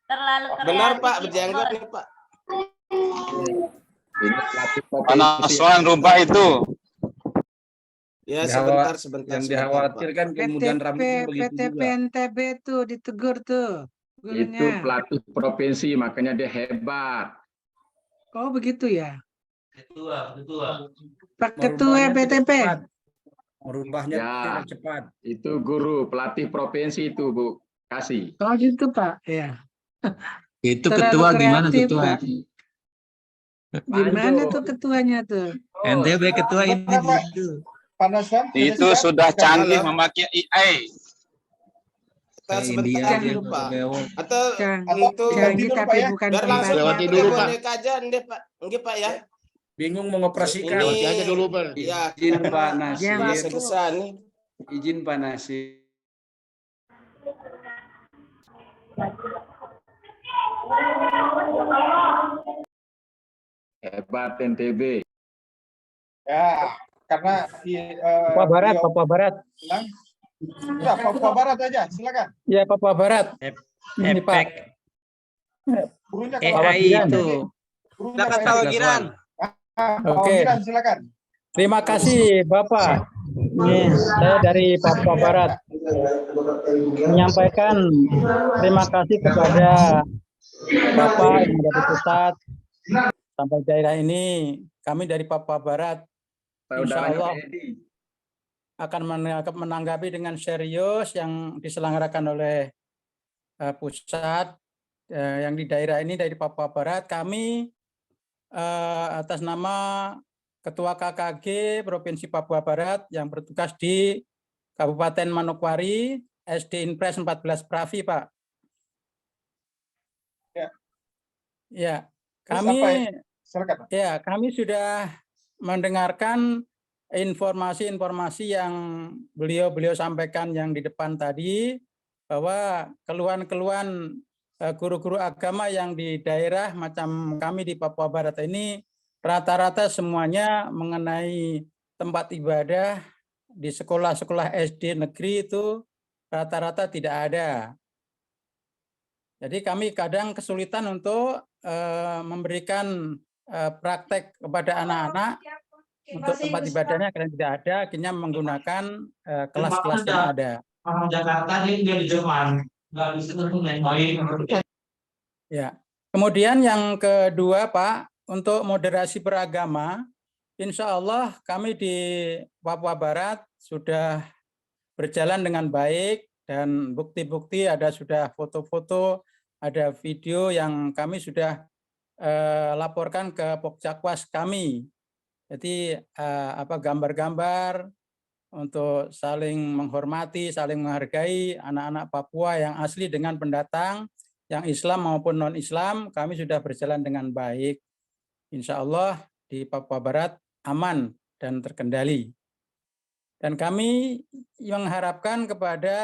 Terlalu benar Pak, berjenggot nih Pak. Panaswan rumpah itu. Ya, Dikhawatir- sebentar. Yang Pak. dikhawatirkan kemudian rambutnya begitu PTP juga. NTB tuh ditegur tuh. Itu Gurunya. pelatih provinsi, makanya dia hebat. Oh, begitu ya. Pak Ketua Merubahnya tidak BTP. cepat. Merubahnya Ya. tidak cepat. Itu guru pelatih provinsi itu Bu Kasih. Oh gitu Pak, ya. Itu Terlalu ketua gimana kreatif, ketua? Pak. Gimana tuh ketuanya tuh? NTB ketua ini gitu. Pak Naswan, Itu sudah canggih memakai AI. Kita sebentar Jangan dulu lupa. Pak. Atau Atau untuk Canggih dulu, tapi Pak, ya. bukan biar langsung tempatnya. Lewati dulu, Pak. bonek aja nih Pak. Enggak Pak ya. Bingung mengoperasikan. Ini Lewati aja dulu, Pak. ya Izin karena Pak Nasir. gesa-gesa nih. Izin Pak Nasir. Hebat NTB. Ya, karena di Papua Barat, beliau Papua Barat. bilang, ya, Papua Barat aja, silakan. Ya, Papua Barat. Ini Pak. Gurunya AI itu. Gurunya Silakan Pak Pak Edi. Wagiran. Pak Oke. Wagiran, silakan. Terima kasih Bapak. Ini saya dari Papua Barat menyampaikan terima kasih kepada Bapak yang dari pusat sampai daerah ini. Kami dari Papua Barat insya Allah akan menanggapi dengan serius yang diselenggarakan oleh pusat yang di daerah ini dari Papua Barat. Kami atas nama Ketua KKG Provinsi Papua Barat yang bertugas di Kabupaten Manokwari, SD Inpres 14 Pravi, Pak. Ya. Ya, Terus kami apa ya? Silakan, Pak. ya kami sudah mendengarkan informasi-informasi yang beliau sampaikan yang di depan tadi, bahwa keluhan-keluhan guru-guru agama yang di daerah macam kami di Papua Barat ini rata-rata semuanya mengenai tempat ibadah di sekolah-sekolah SD negeri itu rata-rata tidak ada. Jadi kami kadang kesulitan untuk memberikan praktek kepada anak-anak untuk tempat ibadahnya karena tidak ada, akhirnya menggunakan kelas-kelas yang ada. Jakarta ini dia di Jerman. Nggak bisa main. Ya. Kemudian yang kedua, Pak, untuk moderasi beragama, insya Allah kami di Papua Barat sudah berjalan dengan baik dan bukti-bukti sudah foto-foto, ada video yang kami sudah laporkan ke Pokcakwas kami. Jadi gambar-gambar untuk saling menghormati, saling menghargai anak-anak Papua yang asli dengan pendatang, yang Islam maupun non-Islam, kami sudah berjalan dengan baik. Insya Allah di Papua Barat aman dan terkendali. Dan kami mengharapkan kepada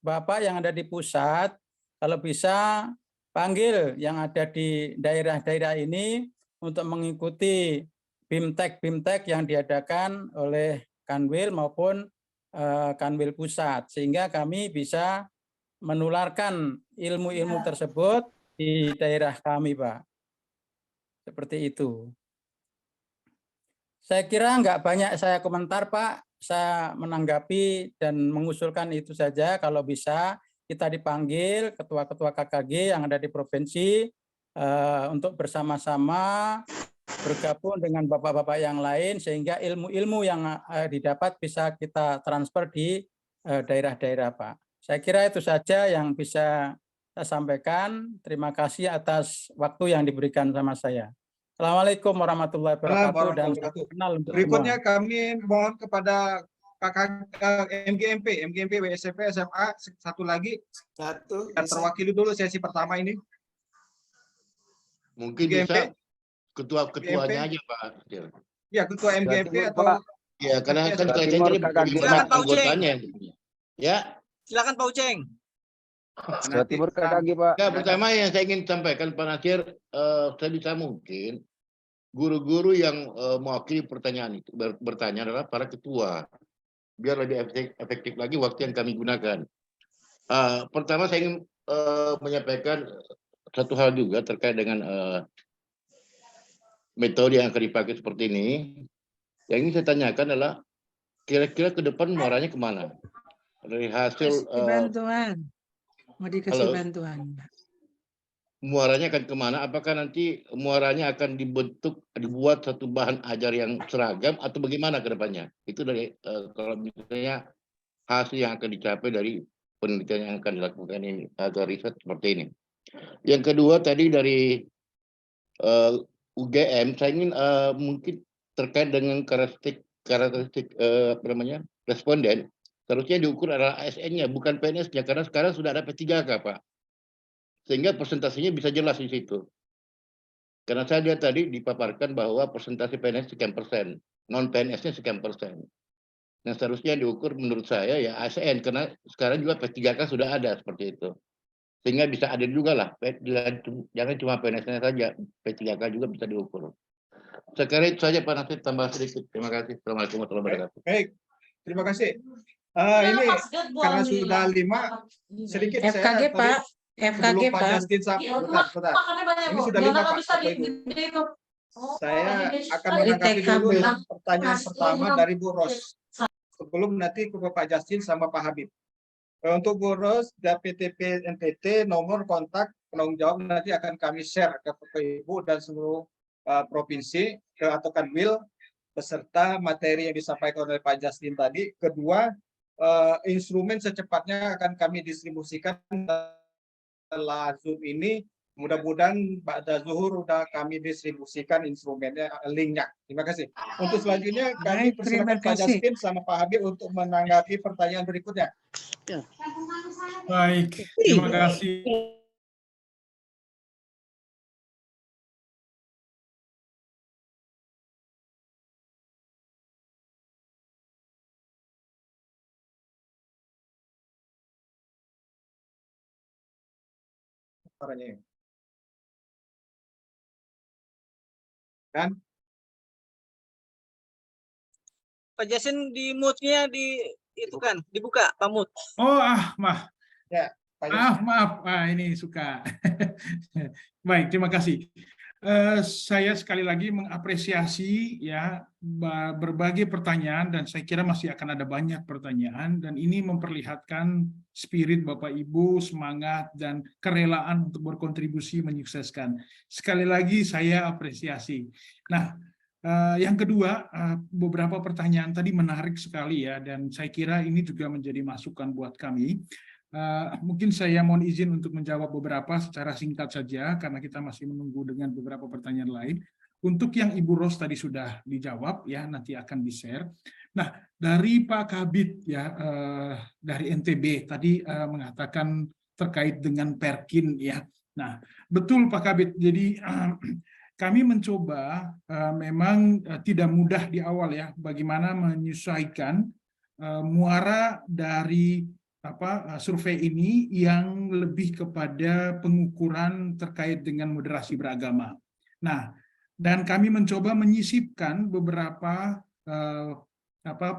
Bapak yang ada di pusat, kalau bisa panggil yang ada di daerah-daerah ini untuk mengikuti BIMTEK yang diadakan oleh Kanwil maupun Kanwil Pusat, sehingga kami bisa menularkan ilmu-ilmu tersebut di daerah kami, Pak. Seperti itu. Saya kira nggak banyak saya komentar, Pak. Saya menanggapi dan mengusulkan itu saja. Kalau bisa kita dipanggil ketua-ketua KKG yang ada di provinsi untuk bersama-sama bergabung dengan bapak-bapak yang lain sehingga ilmu-ilmu yang didapat bisa kita transfer di daerah-daerah, Pak. Saya kira itu saja yang bisa saya sampaikan. Terima kasih atas waktu yang diberikan sama saya. Assalamualaikum warahmatullahi wabarakatuh. Dan kenal untuk Berikutnya semua. kami mohon kepada MGMP, WSMP, SMA, satu lagi. Satu. Yang terwakili dulu sesi pertama ini. Mungkin MGMP. bisa ketuanya aja, Pak. Ya, ketua MGMP atau ya, karena kan kaitannya dari anggotanya. Ya. Silakan Pak Uceng. Jawa Timur KKG, Pak. Ya, pertama yang saya ingin sampaikan Pak Nasir, saya bisa mungkin guru-guru yang mewakili pertanyaan itu bertanya adalah para ketua, biar lebih efektif lagi waktu yang kami gunakan. Pertama saya ingin menyampaikan satu hal juga terkait dengan metode yang akan dipakai seperti ini. Yang ingin saya tanyakan adalah kira-kira ke depan muaranya kemana? Dari hasil bantuan. Mau dikasih halo? bantuan. muaranya akan kemana? Apakah nanti muaranya akan dibuat satu bahan ajar yang seragam atau bagaimana ke depannya? Itu dari kalau misalnya hasil yang akan dicapai dari penelitian yang akan dilakukan ini atau riset seperti ini. Yang kedua tadi dari UGM, saya ingin mungkin terkait dengan karakteristik responden, seharusnya diukur adalah ASN-nya, bukan PNS-nya, karena sekarang sudah ada P3K, Pak. Sehingga presentasinya bisa jelas di situ. Karena saya lihat tadi dipaparkan bahwa persentase PNS sekian persen, non-PNS-nya sekian persen. Nah, seharusnya diukur menurut saya ya ASN, karena sekarang juga P3K sudah ada seperti itu. Sehingga bisa ada juga lah, jangan cuma PNS-nya saja, P3K juga bisa diukur. Sekarang itu saja Pak Nasir, tambah sedikit. Terima kasih. Assalamualaikum warahmatullahi wabarakatuh. Baik, terima kasih. Ini karena sudah 5, sedikit FKG saya Pak, FKG Pak Pak. Justin, bentar. Ini sudah 5 Pak, Bapak Ibu. Saya akan menanggapi dulu pertanyaan pertama dari Bu Ros. Sebelum nanti ke Pak Justin sama Pak Habib. Untuk Bu Ros, PTP NTT, nomor kontak penanggung jawab nanti akan kami share ke Bapak Ibu dan seluruh provinsi atau Kanwil beserta materi yang disampaikan oleh Pak Justin tadi. Kedua, instrumen secepatnya akan kami distribusikan setelah Zoom ini. Mudah-mudahan pada zuhur udah kami distribusikan instrumennya, linknya. Terima kasih. Untuk selanjutnya kami persilakan Pak Justin sama Pak Habib untuk menanggapi pertanyaan berikutnya. Baik, terima kasih. Dan Pak Jasin di mute-nya itu kan dibuka Pak Mut. Oh, ya, maaf. Ini suka. Baik, terima kasih. Saya sekali lagi mengapresiasi ya berbagai pertanyaan dan saya kira masih akan ada banyak pertanyaan dan ini memperlihatkan spirit Bapak Ibu, semangat dan kerelaan untuk berkontribusi menyukseskan. Sekali lagi saya apresiasi. Nah, yang kedua, beberapa pertanyaan tadi menarik sekali ya dan saya kira ini juga menjadi masukan buat kami. Mungkin saya mohon izin untuk menjawab beberapa secara singkat saja karena kita masih menunggu dengan beberapa pertanyaan lain. Untuk yang Ibu Ros tadi sudah dijawab ya, nanti akan di-share. Nah, dari Pak Kabid ya dari NTB tadi mengatakan terkait dengan Perkin ya. Nah, betul Pak Kabid. Jadi kami mencoba memang tidak mudah di awal ya bagaimana menyesuaikan muara dari survei ini yang lebih kepada pengukuran terkait dengan moderasi beragama. Nah, dan kami mencoba menyisipkan beberapa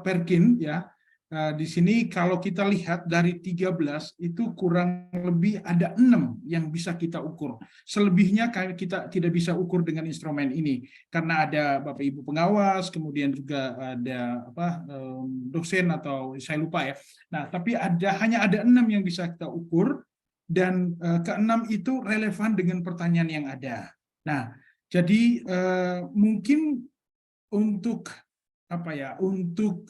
Perkin ya. Di sini kalau kita lihat dari 13 itu kurang lebih ada 6 yang bisa kita ukur. Selebihnya kita tidak bisa ukur dengan instrumen ini karena ada Bapak Ibu pengawas, kemudian juga ada dosen atau saya lupa ya. Nah, tapi hanya ada 6 yang bisa kita ukur dan ke-6 itu relevan dengan pertanyaan yang ada. Nah, jadi mungkin untuk untuk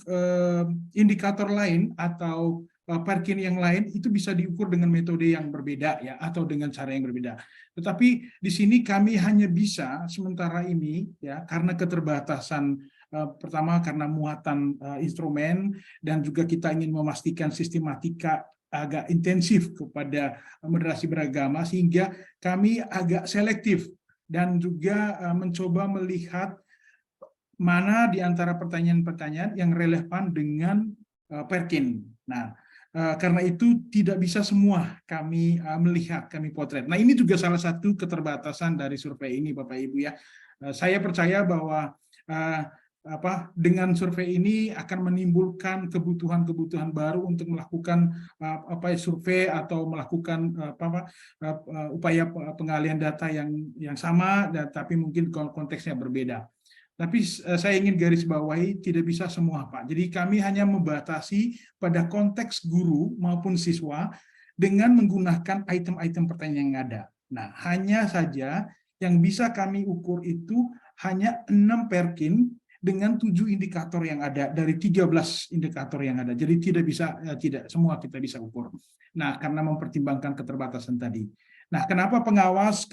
indikator lain atau Perkin yang lain itu bisa diukur dengan metode yang berbeda ya atau dengan cara yang berbeda. Tetapi di sini kami hanya bisa sementara ini ya karena keterbatasan pertama karena muatan instrumen dan juga kita ingin memastikan sistematika agak intensif kepada moderasi beragama sehingga kami agak selektif dan juga mencoba melihat mana di antara pertanyaan-pertanyaan yang relevan dengan Perkin. Nah, karena itu tidak bisa semua kami melihat, kami potret. Nah, ini juga salah satu keterbatasan dari survei ini, Bapak Ibu ya. Saya percaya bahwa dengan survei ini akan menimbulkan kebutuhan-kebutuhan baru untuk melakukan survei atau melakukan upaya pengalihan data yang sama, tapi mungkin konteksnya berbeda. Tapi saya ingin garis bawahi tidak bisa semua Pak. Jadi kami hanya membatasi pada konteks guru maupun siswa dengan menggunakan item-item pertanyaan yang ada. Nah, hanya saja yang bisa kami ukur itu hanya 6 perkin dengan 7 indikator yang ada dari 13 indikator yang ada. Jadi tidak bisa, tidak semua kita bisa ukur. Nah, karena mempertimbangkan keterbatasan tadi. Nah, kenapa pengawas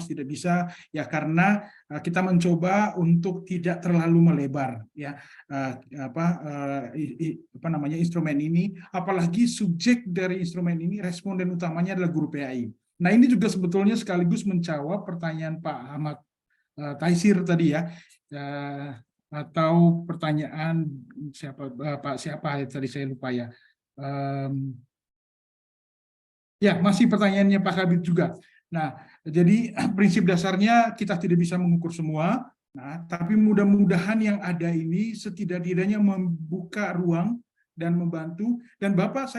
tidak bisa? Ya karena kita mencoba untuk tidak terlalu melebar, ya instrumen ini, apalagi subjek dari instrumen ini responden utamanya adalah guru PAI. Nah, ini juga sebetulnya sekaligus menjawab pertanyaan Pak Ahmad Taisir tadi ya, atau pertanyaan siapa tadi saya lupa ya. Ya, masih pertanyaannya Pak Kabit juga. Nah, jadi prinsip dasarnya kita tidak bisa mengukur semua, nah, tapi mudah-mudahan yang ada ini setidak-tidaknya membuka ruang dan membantu, dan Bapak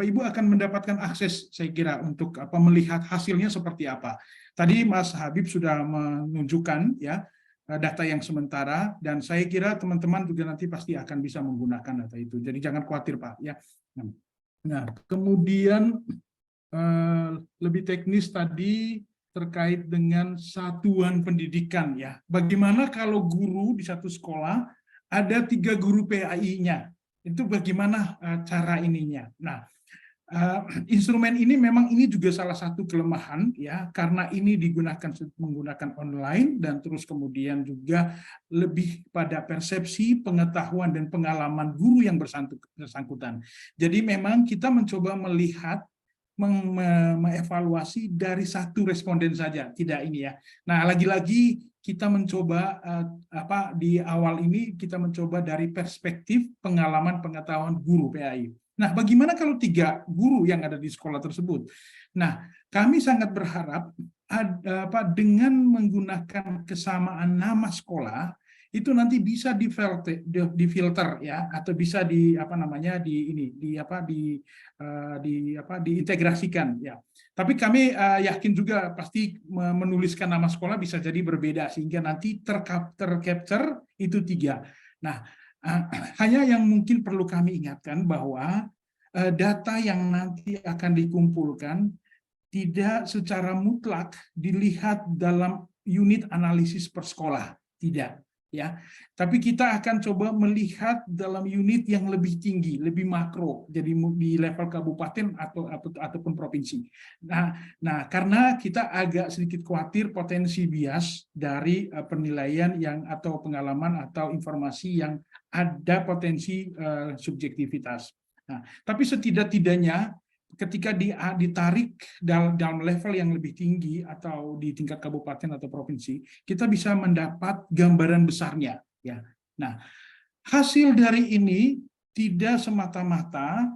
Ibu akan mendapatkan akses, saya kira, untuk melihat hasilnya seperti apa. Tadi Mas Habib sudah menunjukkan ya data yang sementara, dan saya kira teman-teman juga nanti pasti akan bisa menggunakan data itu. Jadi jangan khawatir Pak ya. Nah, kemudian lebih teknis tadi terkait dengan satuan pendidikan ya. Bagaimana kalau guru di satu sekolah ada 3 guru PAI-nya? Itu bagaimana cara ininya? Nah, instrumen ini memang ini juga salah satu kelemahan ya, karena ini menggunakan online dan terus kemudian juga lebih pada persepsi, pengetahuan dan pengalaman guru yang bersangkutan. Jadi memang kita mencoba melihat mengevaluasi dari satu responden saja, tidak ini ya. Nah, lagi-lagi kita mencoba di awal ini kita mencoba dari perspektif pengalaman pengetahuan guru PAI. Nah, bagaimana kalau 3 guru yang ada di sekolah tersebut? Nah, kami sangat berharap dengan menggunakan kesamaan nama sekolah itu nanti bisa difilter ya, atau bisa diintegrasikan ya. Tapi kami yakin juga pasti menuliskan nama sekolah bisa jadi berbeda sehingga nanti tercapture itu 3. Nah, hanya yang mungkin perlu kami ingatkan bahwa data yang nanti akan dikumpulkan tidak secara mutlak dilihat dalam unit analisis per sekolah, tidak ya. Tapi kita akan coba melihat dalam unit yang lebih tinggi, lebih makro, jadi di level kabupaten ataupun provinsi. Nah, karena kita agak sedikit khawatir potensi bias dari penilaian yang atau pengalaman atau informasi yang ada potensi subjektivitas. Nah, tapi setidak-tidaknya ketika ditarik dalam level yang lebih tinggi atau di tingkat kabupaten atau provinsi, kita bisa mendapat gambaran besarnya. Ya. Nah, hasil dari ini tidak semata-mata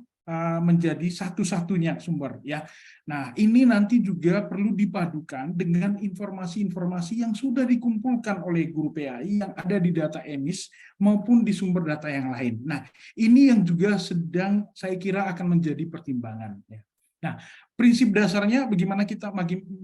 menjadi satu-satunya sumber ya. Nah, ini nanti juga perlu dipadukan dengan informasi-informasi yang sudah dikumpulkan oleh guru PAI yang ada di data EMIS maupun di sumber data yang lain. Nah, ini yang juga sedang saya kira akan menjadi pertimbangan ya. Nah, prinsip dasarnya bagaimana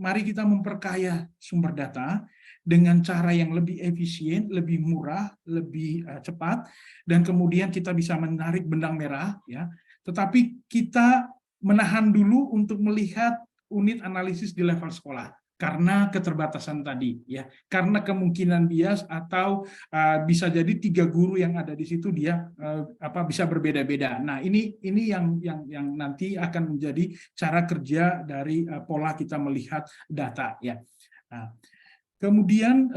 mari kita memperkaya sumber data dengan cara yang lebih efisien, lebih murah, lebih cepat, dan kemudian kita bisa menarik benang merah ya. Tetapi kita menahan dulu untuk melihat unit analisis di level sekolah karena keterbatasan tadi ya, karena kemungkinan bias atau bisa jadi 3 guru yang ada di situ dia bisa berbeda-beda. Nah, ini yang nanti akan menjadi cara kerja dari pola kita melihat data ya. Nah, kemudian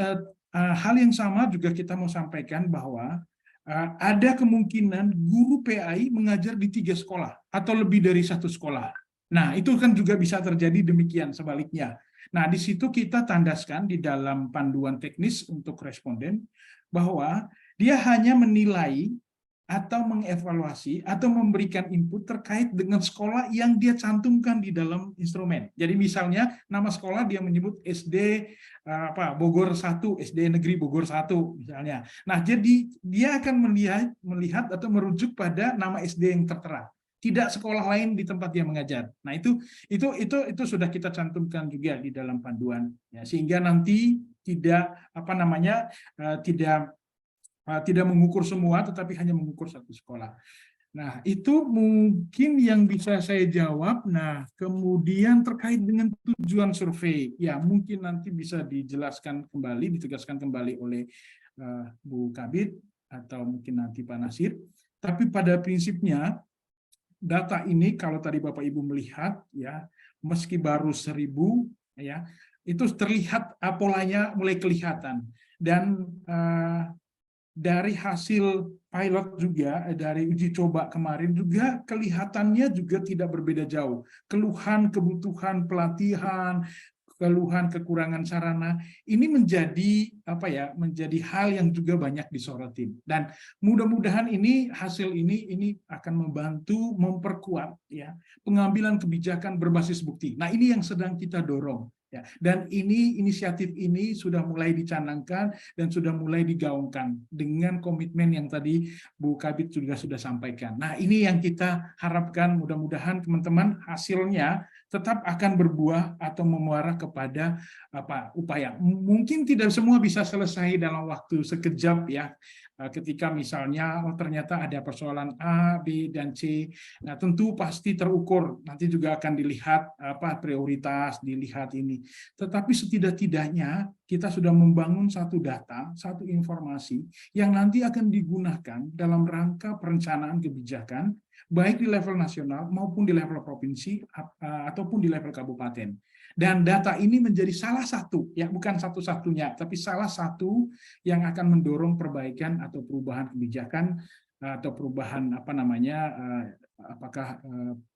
hal yang sama juga kita mau sampaikan bahwa ada kemungkinan guru PAI mengajar di 3 sekolah atau lebih dari 1 sekolah. Nah, itu kan juga bisa terjadi demikian sebaliknya. Nah, di situ kita tandaskan di dalam panduan teknis untuk responden bahwa dia hanya menilai atau mengevaluasi atau memberikan input terkait dengan sekolah yang dia cantumkan di dalam instrumen. Jadi misalnya nama sekolah dia menyebut SD Bogor 1, SD Negeri Bogor 1 misalnya. Nah, jadi dia akan melihat atau merujuk pada nama SD yang tertera, tidak sekolah lain di tempat dia mengajar. Nah, itu sudah kita cantumkan juga di dalam panduan ya, sehingga nanti tidak mengukur semua, tetapi hanya mengukur 1 sekolah. Nah, itu mungkin yang bisa saya jawab. Nah, kemudian terkait dengan tujuan survei, ya mungkin nanti bisa dijelaskan kembali, ditegaskan kembali oleh Bu Kabid atau mungkin nanti Pak Nasir. Tapi pada prinsipnya data ini kalau tadi Bapak Ibu melihat, ya meski baru 1.000, ya itu terlihat polanya mulai kelihatan. Dan dari hasil pilot juga, dari uji coba kemarin juga kelihatannya juga tidak berbeda jauh. Keluhan, kebutuhan, pelatihan, keluhan, kekurangan sarana, ini menjadi menjadi hal yang juga banyak disorotin. Dan mudah-mudahan hasil ini akan membantu memperkuat ya pengambilan kebijakan berbasis bukti. Nah, ini yang sedang kita dorong. Ya, dan inisiatif ini sudah mulai dicanangkan dan sudah mulai digaungkan dengan komitmen yang tadi Bu Kabid juga sudah sampaikan. Nah, ini yang kita harapkan, mudah-mudahan teman-teman hasilnya tetap akan berbuah atau memuara kepada upaya. Mungkin tidak semua bisa selesai dalam waktu sekejap ya. Ketika misalnya ternyata ada persoalan A, B, dan C, nah tentu pasti terukur, nanti juga akan dilihat prioritas, dilihat ini. Tetapi setidak-tidaknya kita sudah membangun satu data, satu informasi yang nanti akan digunakan dalam rangka perencanaan kebijakan, baik di level nasional maupun di level provinsi ataupun di level kabupaten. Dan data ini menjadi salah satu, ya bukan satu-satunya, tapi salah satu yang akan mendorong perbaikan atau perubahan kebijakan atau perubahan apakah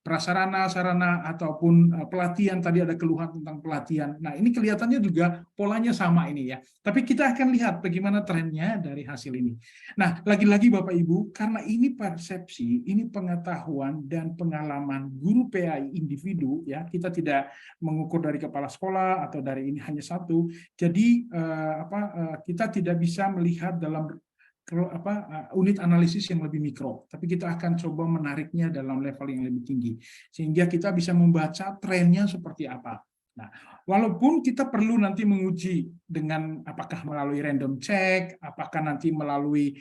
prasarana, sarana ataupun pelatihan. Tadi ada keluhan tentang pelatihan. Nah, ini kelihatannya juga polanya sama ini ya. Tapi kita akan lihat bagaimana trennya dari hasil ini. Nah, lagi-lagi Bapak Ibu, karena ini persepsi, ini pengetahuan dan pengalaman guru PAI individu ya, kita tidak mengukur dari kepala sekolah atau dari ini hanya satu. Jadi kita tidak bisa melihat dalam unit analisis yang lebih mikro, tapi kita akan coba menariknya dalam level yang lebih tinggi, sehingga kita bisa membaca trennya seperti apa. Nah, walaupun kita perlu nanti menguji dengan apakah melalui random check, apakah nanti melalui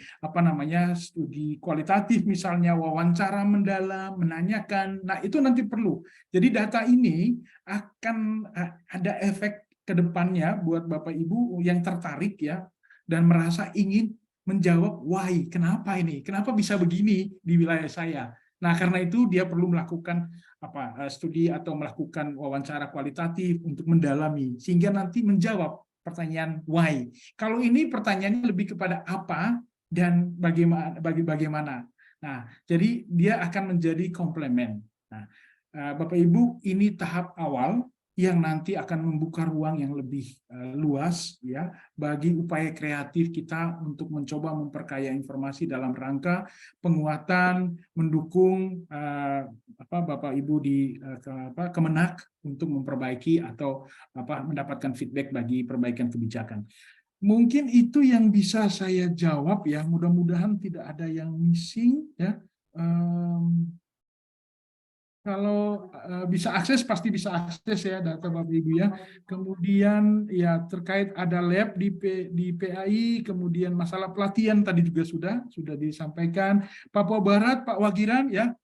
studi kualitatif, misalnya wawancara mendalam, menanyakan, nah itu nanti perlu. Jadi data ini akan ada efek ke depannya buat Bapak Ibu yang tertarik ya, dan merasa ingin menjawab why, kenapa ini, kenapa bisa begini di wilayah saya. Nah, karena itu dia perlu melakukan studi atau melakukan wawancara kualitatif untuk mendalami, sehingga nanti menjawab pertanyaan why. Kalau ini pertanyaannya lebih kepada apa dan bagaimana. Nah, jadi dia akan menjadi komplemen. Nah, Bapak Ibu, ini tahap awal yang nanti akan membuka ruang yang lebih luas ya bagi upaya kreatif kita untuk mencoba memperkaya informasi dalam rangka penguatan, mendukung Bapak Ibu di Kemenak untuk memperbaiki atau mendapatkan feedback bagi perbaikan kebijakan. Mungkin itu yang bisa saya jawab ya, mudah-mudahan tidak ada yang missing ya. Kalau bisa akses, pasti bisa akses ya data Bapak Ibu ya. Kemudian ya terkait ada lab di PAI, kemudian masalah pelatihan tadi juga sudah disampaikan. Papua Barat, Pak Wagiran ya,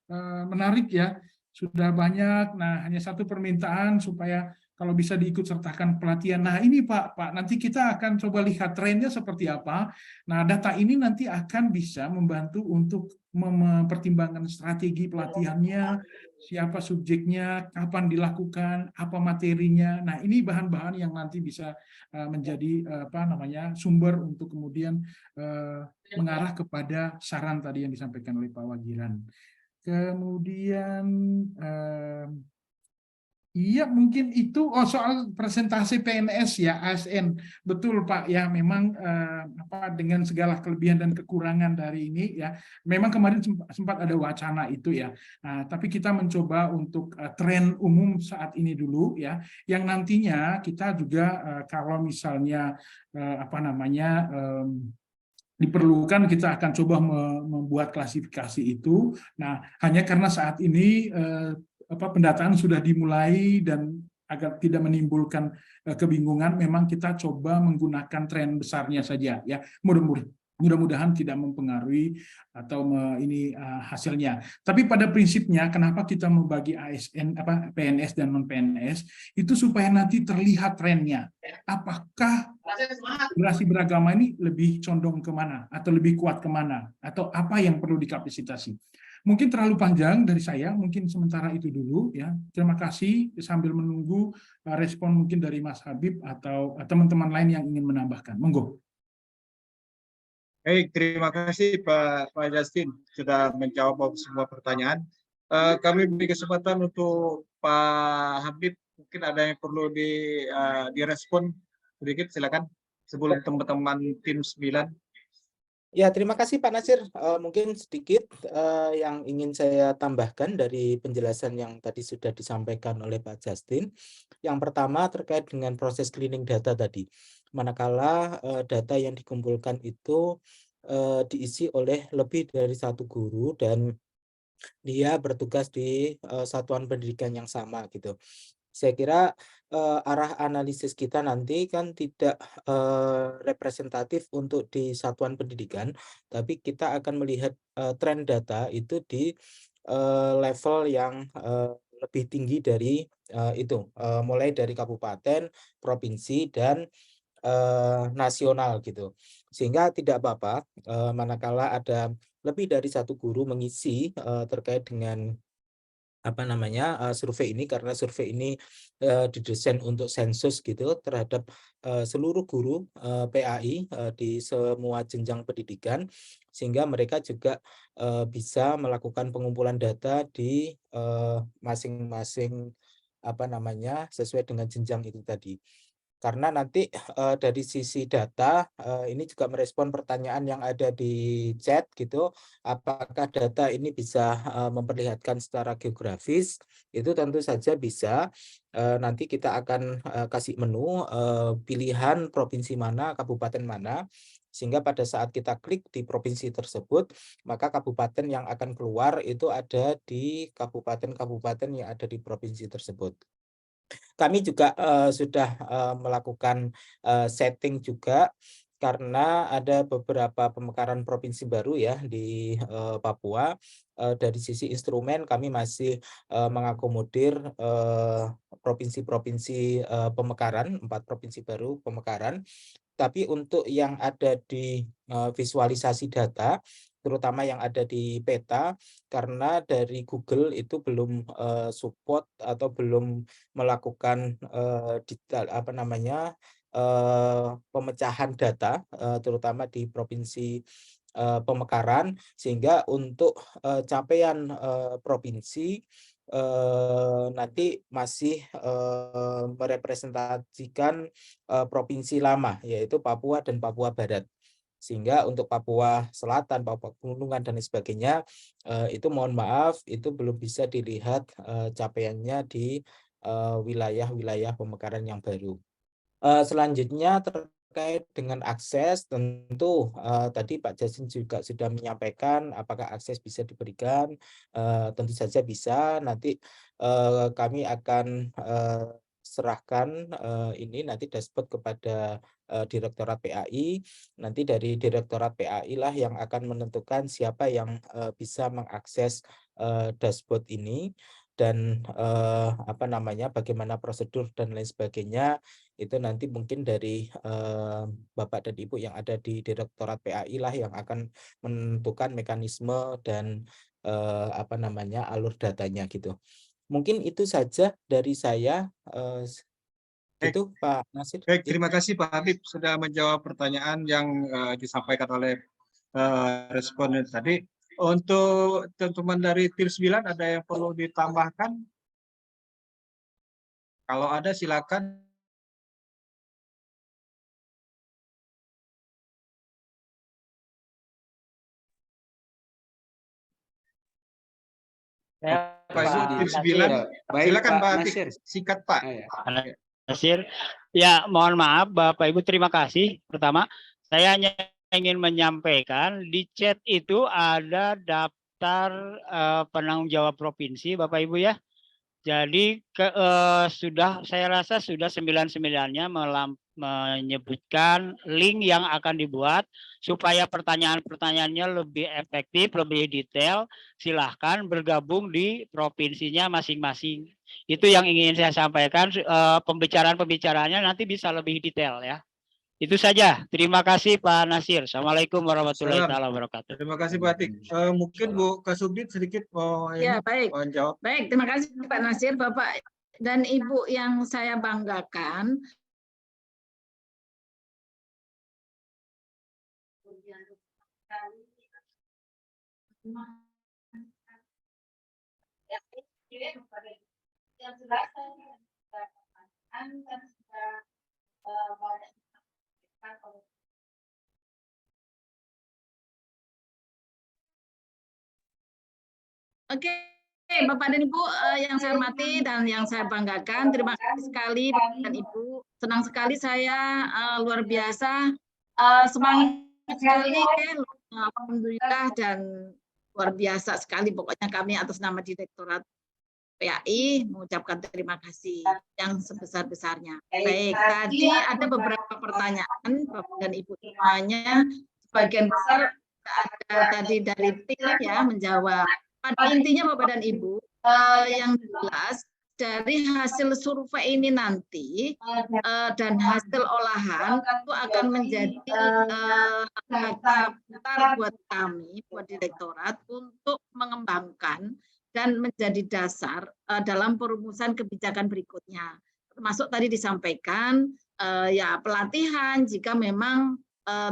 menarik ya, sudah banyak. Nah, hanya satu permintaan supaya kalau bisa diikut sertakan pelatihan. Nah, ini Pak, nanti kita akan coba lihat trennya seperti apa. Nah, data ini nanti akan bisa membantu untuk mempertimbangkan strategi pelatihannya, siapa subjeknya, kapan dilakukan, apa materinya. Nah, ini bahan-bahan yang nanti bisa menjadi sumber untuk kemudian mengarah kepada saran tadi yang disampaikan oleh Pak Wagiran. Kemudian iya, mungkin itu soal presentasi PNS ya, ASN. Betul Pak ya, memang dengan segala kelebihan dan kekurangan dari ini ya, memang kemarin sempat ada wacana itu ya. Nah, tapi kita mencoba untuk tren umum saat ini dulu ya, yang nantinya kita juga kalau misalnya diperlukan, kita akan coba membuat klasifikasi itu. Nah, hanya karena saat ini pendataan sudah dimulai dan agar tidak menimbulkan kebingungan, memang kita coba menggunakan tren besarnya saja ya. mudah-mudahan tidak mempengaruhi atau hasilnya. Tapi pada prinsipnya kenapa kita membagi ASN PNS dan non PNS itu supaya nanti terlihat trennya. Apakah generasi beragama ini lebih condong kemana atau lebih kuat kemana atau apa yang perlu dikapasitasi. Mungkin terlalu panjang dari saya, mungkin sementara itu dulu ya. Terima kasih sambil menunggu respon mungkin dari Mas Habib atau teman-teman lain yang ingin menambahkan. Monggo. Baik, terima kasih Pak Justin sudah menjawab semua pertanyaan. Kami beri kesempatan untuk Pak Habib, mungkin ada yang perlu direspon sedikit, silakan sebelum teman-teman tim 9. Ya, terima kasih Pak Nasir. Mungkin sedikit yang ingin saya tambahkan dari penjelasan yang tadi sudah disampaikan oleh Pak Justin. Yang pertama terkait dengan proses cleaning data tadi. Manakala data yang dikumpulkan itu diisi oleh lebih dari satu guru dan dia bertugas di satuan pendidikan yang sama gitu. Saya kira arah analisis kita nanti kan tidak representatif untuk di satuan pendidikan, tapi kita akan melihat tren data itu di level yang lebih tinggi dari itu, mulai dari kabupaten, provinsi, dan nasional gitu. Sehingga tidak apa-apa manakala ada lebih dari satu guru mengisi terkait dengan survei ini, karena survei ini didesain untuk sensus gitu terhadap seluruh guru PAI di semua jenjang pendidikan, sehingga mereka juga bisa melakukan pengumpulan data di masing-masing sesuai dengan jenjang itu tadi. Karena nanti dari sisi data ini juga merespon pertanyaan yang ada di chat gitu, apakah data ini bisa memperlihatkan secara geografis, itu tentu saja bisa. Nanti kita akan kasih menu pilihan provinsi mana, kabupaten mana, sehingga pada saat kita klik di provinsi tersebut, maka kabupaten yang akan keluar itu ada di kabupaten-kabupaten yang ada di provinsi tersebut. Kami juga sudah melakukan setting juga, karena ada beberapa pemekaran provinsi baru ya di Papua. Dari sisi instrumen kami masih mengakomodir provinsi-provinsi pemekaran, 4 provinsi baru pemekaran. Tapi untuk yang ada di visualisasi data, terutama yang ada di peta, karena dari Google itu belum support atau belum melakukan pemecahan data, terutama di provinsi pemekaran, sehingga untuk capaian provinsi nanti masih merepresentasikan provinsi lama, yaitu Papua dan Papua Barat. Sehingga untuk Papua Selatan, Papua Pegunungan, dan sebagainya, itu mohon maaf, itu belum bisa dilihat capaiannya di wilayah-wilayah pemekaran yang baru. Selanjutnya terkait dengan akses, tentu tadi Pak Justin juga sudah menyampaikan apakah akses bisa diberikan. Tentu saja bisa. Nanti kami akan serahkan ini nanti dashboard kepada Direktorat PAI. Nanti dari Direktorat PAI lah yang akan menentukan siapa yang bisa mengakses dashboard ini, dan bagaimana prosedur dan lain sebagainya, itu nanti mungkin dari Bapak dan Ibu yang ada di Direktorat PAI lah yang akan menentukan mekanisme dan alur datanya gitu. Mungkin itu saja dari saya. Itu Pak Nasir. Baik, terima kasih Pak Habib sudah menjawab pertanyaan yang disampaikan oleh responden tadi. Untuk teman-teman dari tim 9 ada yang perlu ditambahkan? Kalau ada silakan. Pak tim 9, silakan Pak Nasir. Singkat Pak. Nasir. Ya, mohon maaf Bapak Ibu, terima kasih. Pertama, saya hanya ingin menyampaikan di chat itu ada daftar penanggung jawab provinsi Bapak Ibu ya. Jadi saya rasa sudah 99-nya menyebutkan link yang akan dibuat supaya pertanyaan-pertanyaannya lebih efektif, lebih detail. Silahkan bergabung di provinsinya masing-masing. Itu yang ingin saya sampaikan. Pembicaraan-pembicaraannya nanti bisa lebih detail ya. Itu saja. Terima kasih Pak Nasir. Assalamualaikum warahmatullahi wabarakatuh. Terima kasih Pak Atik. Mungkin Bu Kasubdit sedikit mau Ya, baik. menjawab. Baik, terima kasih Pak Nasir, Bapak dan Ibu yang saya banggakan. Yang jelas saya katakan dan sudah banyak Oke, Bapak dan Ibu yang saya hormati dan yang saya banggakan, terima kasih sekali Bapak dan Ibu. Senang sekali saya, luar biasa, semangat sekali, alhamdulillah, dan luar biasa sekali pokoknya kami atas nama Direktorat PAI mengucapkan terima kasih yang sebesar-besarnya. Baik, tadi ada beberapa pertanyaan Bapak dan Ibu semuanya, sebagian besar ada tadi dari tim ya menjawab. Pada intinya Bapak dan Ibu, yang jelas dari hasil survei ini nanti dan hasil olahan itu akan menjadi data buat kami, buat Direktorat untuk mengembangkan dan menjadi dasar dalam perumusan kebijakan berikutnya. Termasuk tadi disampaikan ya pelatihan jika memang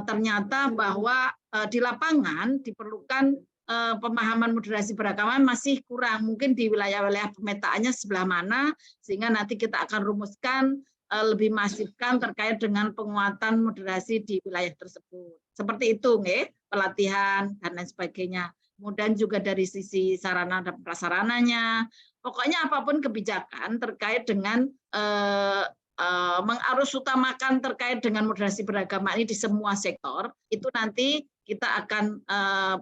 ternyata bahwa di lapangan diperlukan pemahaman moderasi beragama masih kurang, mungkin di wilayah-wilayah pemetaannya sebelah mana, sehingga nanti kita akan rumuskan lebih masifkan terkait dengan penguatan moderasi di wilayah tersebut. Seperti itu, pelatihan dan lain sebagainya. Kemudian juga dari sisi sarana dan prasarananya, pokoknya apapun kebijakan terkait dengan mengarus utamakan terkait dengan moderasi beragama ini di semua sektor, itu nanti kita akan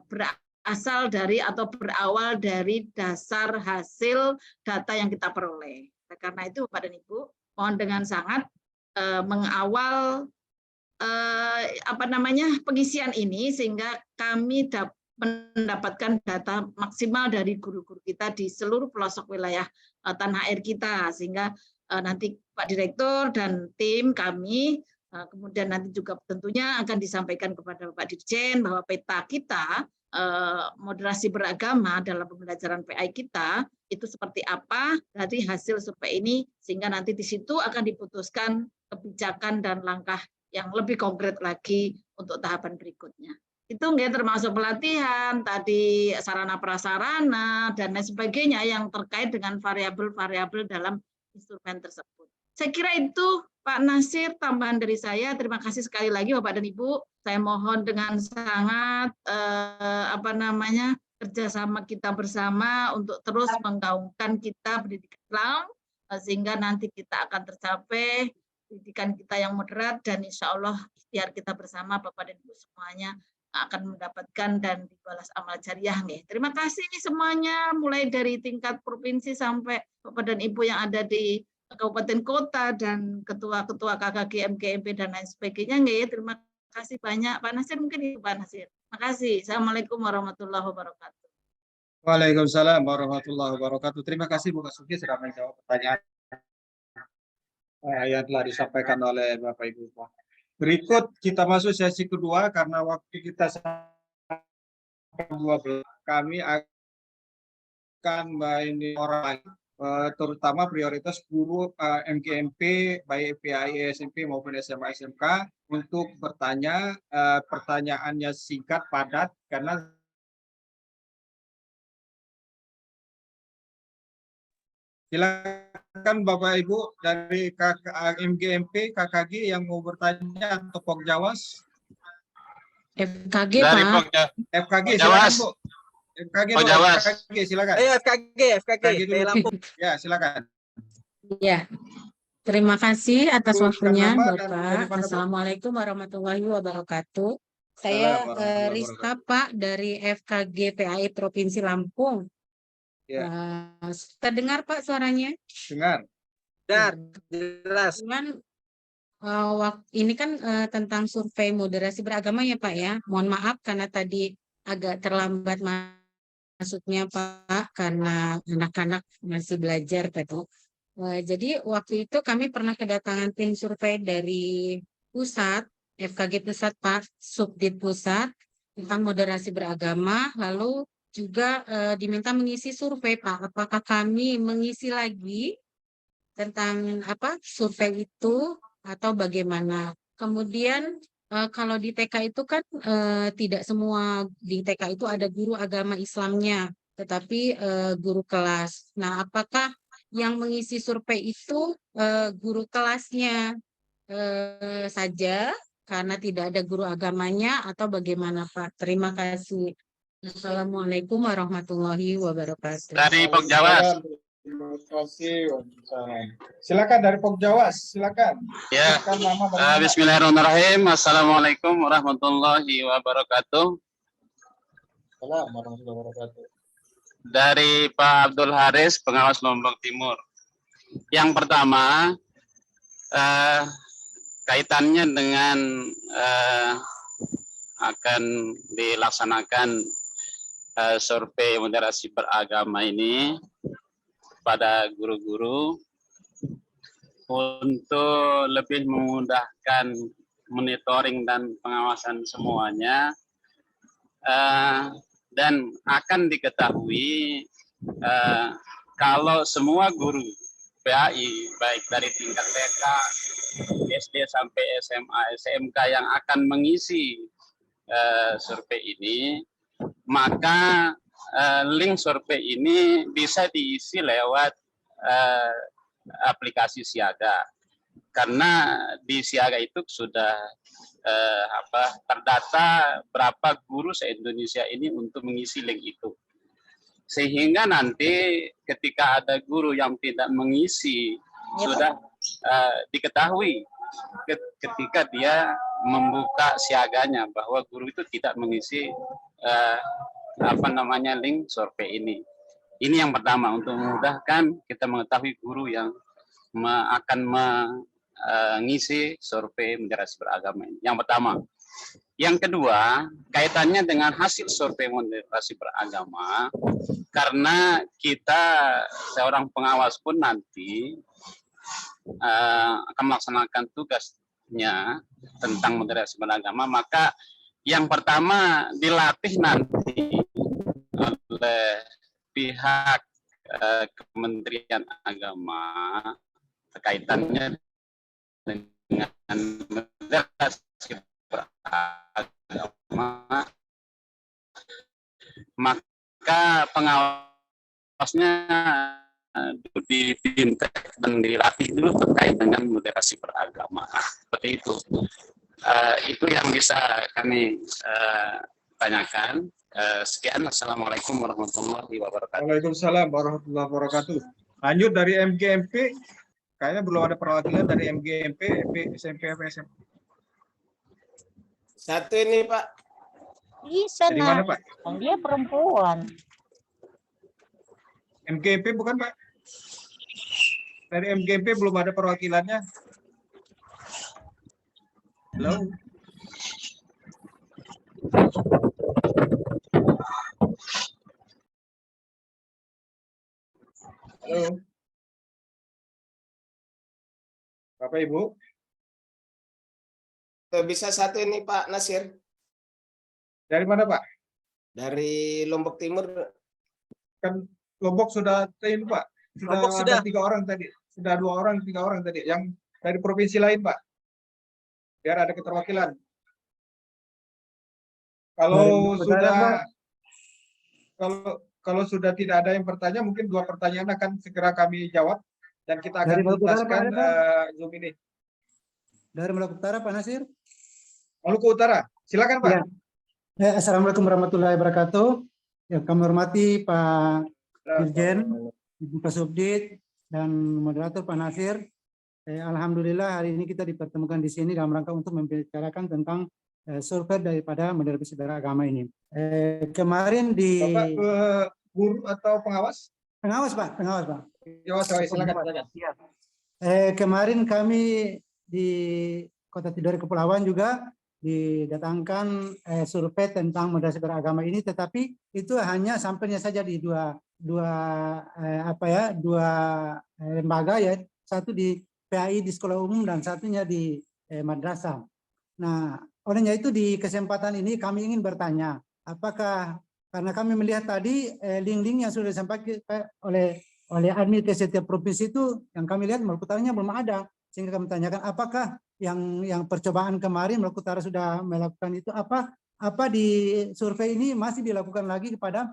berasal dari atau berawal dari dasar hasil data yang kita peroleh. Karena itu Bapak dan Ibu, mohon dengan sangat mengawal pengisian ini sehingga kami dapat mendapatkan data maksimal dari guru-guru kita di seluruh pelosok wilayah tanah air kita, sehingga nanti Pak Direktur dan tim kami kemudian nanti juga tentunya akan disampaikan kepada Bapak Dirjen bahwa peta kita moderasi beragama dalam pembelajaran PAI kita itu seperti apa dari hasil survei ini, sehingga nanti di situ akan diputuskan kebijakan dan langkah yang lebih konkret lagi untuk tahapan berikutnya. Itu termasuk pelatihan, tadi sarana prasarana, dan lain sebagainya yang terkait dengan variabel-variabel dalam instrumen tersebut. Saya kira itu Pak Nasir, tambahan dari saya. Terima kasih sekali lagi Bapak dan Ibu. Saya mohon dengan sangat kerjasama kita bersama untuk terus menggaungkan kita pendidikan Islam, sehingga nanti kita akan tercapai pendidikan kita yang moderat, dan insya Allah ikhtiar kita bersama Bapak dan Ibu semuanya akan mendapatkan dan dibalas amal jariah. Terima kasih semuanya, mulai dari tingkat provinsi sampai Bapak dan Ibu yang ada di kabupaten kota dan ketua-ketua KKG, MKMP dan lain sebagainya. Terima kasih banyak Pak Nasir, mungkin itu Pak Nasir. Terima kasih. Assalamualaikum warahmatullahi wabarakatuh. Waalaikumsalam warahmatullahi wabarakatuh. Terima kasih Bu Kasubdit sudah menjawab pertanyaan yang telah disampaikan oleh Bapak Ibu. Berikut kita masuk sesi kedua karena waktu kita sampai 12. Kami akan ini orang terutama prioritas guru MKMP baik PAI SMP maupun SMA SMK untuk bertanya, pertanyaannya singkat padat karena silakan Bapak Ibu dari MKMP, KKG yang mau bertanya atau Pokjawas. FKG Dari Pak. FKG Jawas. silakan Bu. FKG Pak dulu, Jawas. FKG silakan. FKG dulu. Lampung. Ya, silakan. Ya, terima kasih atas Bu, waktunya nama dan dari Bapak. mana, Bu? Assalamualaikum warahmatullahi wabarakatuh. Assalamualaikum Saya warahmatullahi Rizka Pak dari FKG PAI Provinsi Lampung. Ya. Terdengar Pak suaranya? Dengar. Jelas. Cuman ini kan tentang survei moderasi beragama ya Pak ya. Mohon maaf karena tadi agak terlambat masuknya Pak, karena anak-anak masih belajar tadi. Jadi waktu itu kami pernah kedatangan tim survei dari pusat, FKG pusat Pak, Subdit pusat tentang moderasi beragama, lalu juga diminta mengisi survei Pak. Apakah kami mengisi lagi tentang survei itu atau bagaimana? Kemudian kalau di TK itu kan tidak semua di TK itu ada guru agama Islamnya, tetapi guru kelas. Nah, apakah yang mengisi survei itu guru kelasnya saja karena tidak ada guru agamanya atau bagaimana Pak? Terima kasih. Assalamualaikum warahmatullahi wabarakatuh. Dari Pokjawas. Terima kasih. Silakan dari Pokjawas, silakan. Ya. Bismillahirrahmanirrahim. Assalamualaikum warahmatullahi wabarakatuh. Assalamualaikum warahmatullahi wabarakatuh. Dari Pak Abdul Haris, pengawas Lombok Timur. Yang pertama, kaitannya dengan akan dilaksanakan survei moderasi beragama ini pada guru-guru untuk lebih memudahkan monitoring dan pengawasan semuanya, dan akan diketahui kalau semua guru PAI baik dari tingkat TK, SD sampai SMA, SMK yang akan mengisi survei ini, maka link survei ini bisa diisi lewat aplikasi Siaga, karena di Siaga itu sudah terdata berapa guru se-Indonesia ini untuk mengisi link itu, sehingga nanti ketika ada guru yang tidak mengisi sudah diketahui ketika dia membuka Siaganya bahwa guru itu tidak mengisi link survei ini. Ini yang pertama, untuk memudahkan kita mengetahui guru yang akan mengisi survei moderasi beragama ini. Yang pertama. Yang kedua, kaitannya dengan hasil survei moderasi beragama, karena kita seorang pengawas pun nanti akan melaksanakan tugasnya tentang moderasi beragama, maka yang pertama dilatih nanti oleh pihak Kementerian Agama kaitannya dengan moderasi beragama, maka pengawasnya diintek dan dilatih dulu terkait dengan moderasi beragama. Seperti itu. Itu yang bisa kami tanyakan. Sekian. Assalamualaikum warahmatullahi wabarakatuh. Waalaikumsalam warahmatullahi wabarakatuh. Lanjut dari MGMP, kayaknya belum ada perwakilan dari MGMP, SMP, SMA. Satu ini Pak. Bisa Dari mana Pak? Dia perempuan. MGMP bukan Pak? Dari MGMP belum ada perwakilannya. Halo. Halo. Bapak Ibu. Bisa satu ini Pak Nasir. Dari mana Pak? Dari Lombok Timur. Kan Lombok sudah tim Pak. Sudah ada 3 orang tadi. Sudah 2 orang, 3 orang tadi. Yang dari provinsi lain Pak. Biar ada keterwakilan. Kalau sudah tidak ada yang bertanya, mungkin 2 pertanyaan akan segera kami jawab dan kita akan tuntaskan Zoom ini. Dari Maluku Utara Pak Nasir. Maluku Utara, silakan Pak. Ya. Assalamualaikum warahmatullahi wabarakatuh. Yang kami hormati Pak Dirjen, Ibu Kasubdit, dan moderator Pak Nasir. Alhamdulillah hari ini kita dipertemukan di sini dalam rangka untuk membicarakan tentang survei daripada moderasi beragama ini. Kemarin di Bapak guru atau pengawas? Pengawas Pak, pengawas Pak. Ya, silakan. Kemarin kami di Kota Tidore Kepulauan juga didatangkan survei tentang moderasi beragama ini, tetapi itu hanya sampelnya saja di dua lembaga, ya, satu di PAI di sekolah umum dan satunya di madrasah. Nah, olehnya itu di kesempatan ini kami ingin bertanya, apakah karena kami melihat tadi link-link yang sudah disampaikan oleh admin ke setiap provinsi itu, yang kami lihat Maluku Utara belum ada, sehingga kami tanyakan apakah yang percobaan kemarin Maluku Utara sudah melakukan itu, apa di survei ini masih dilakukan lagi kepada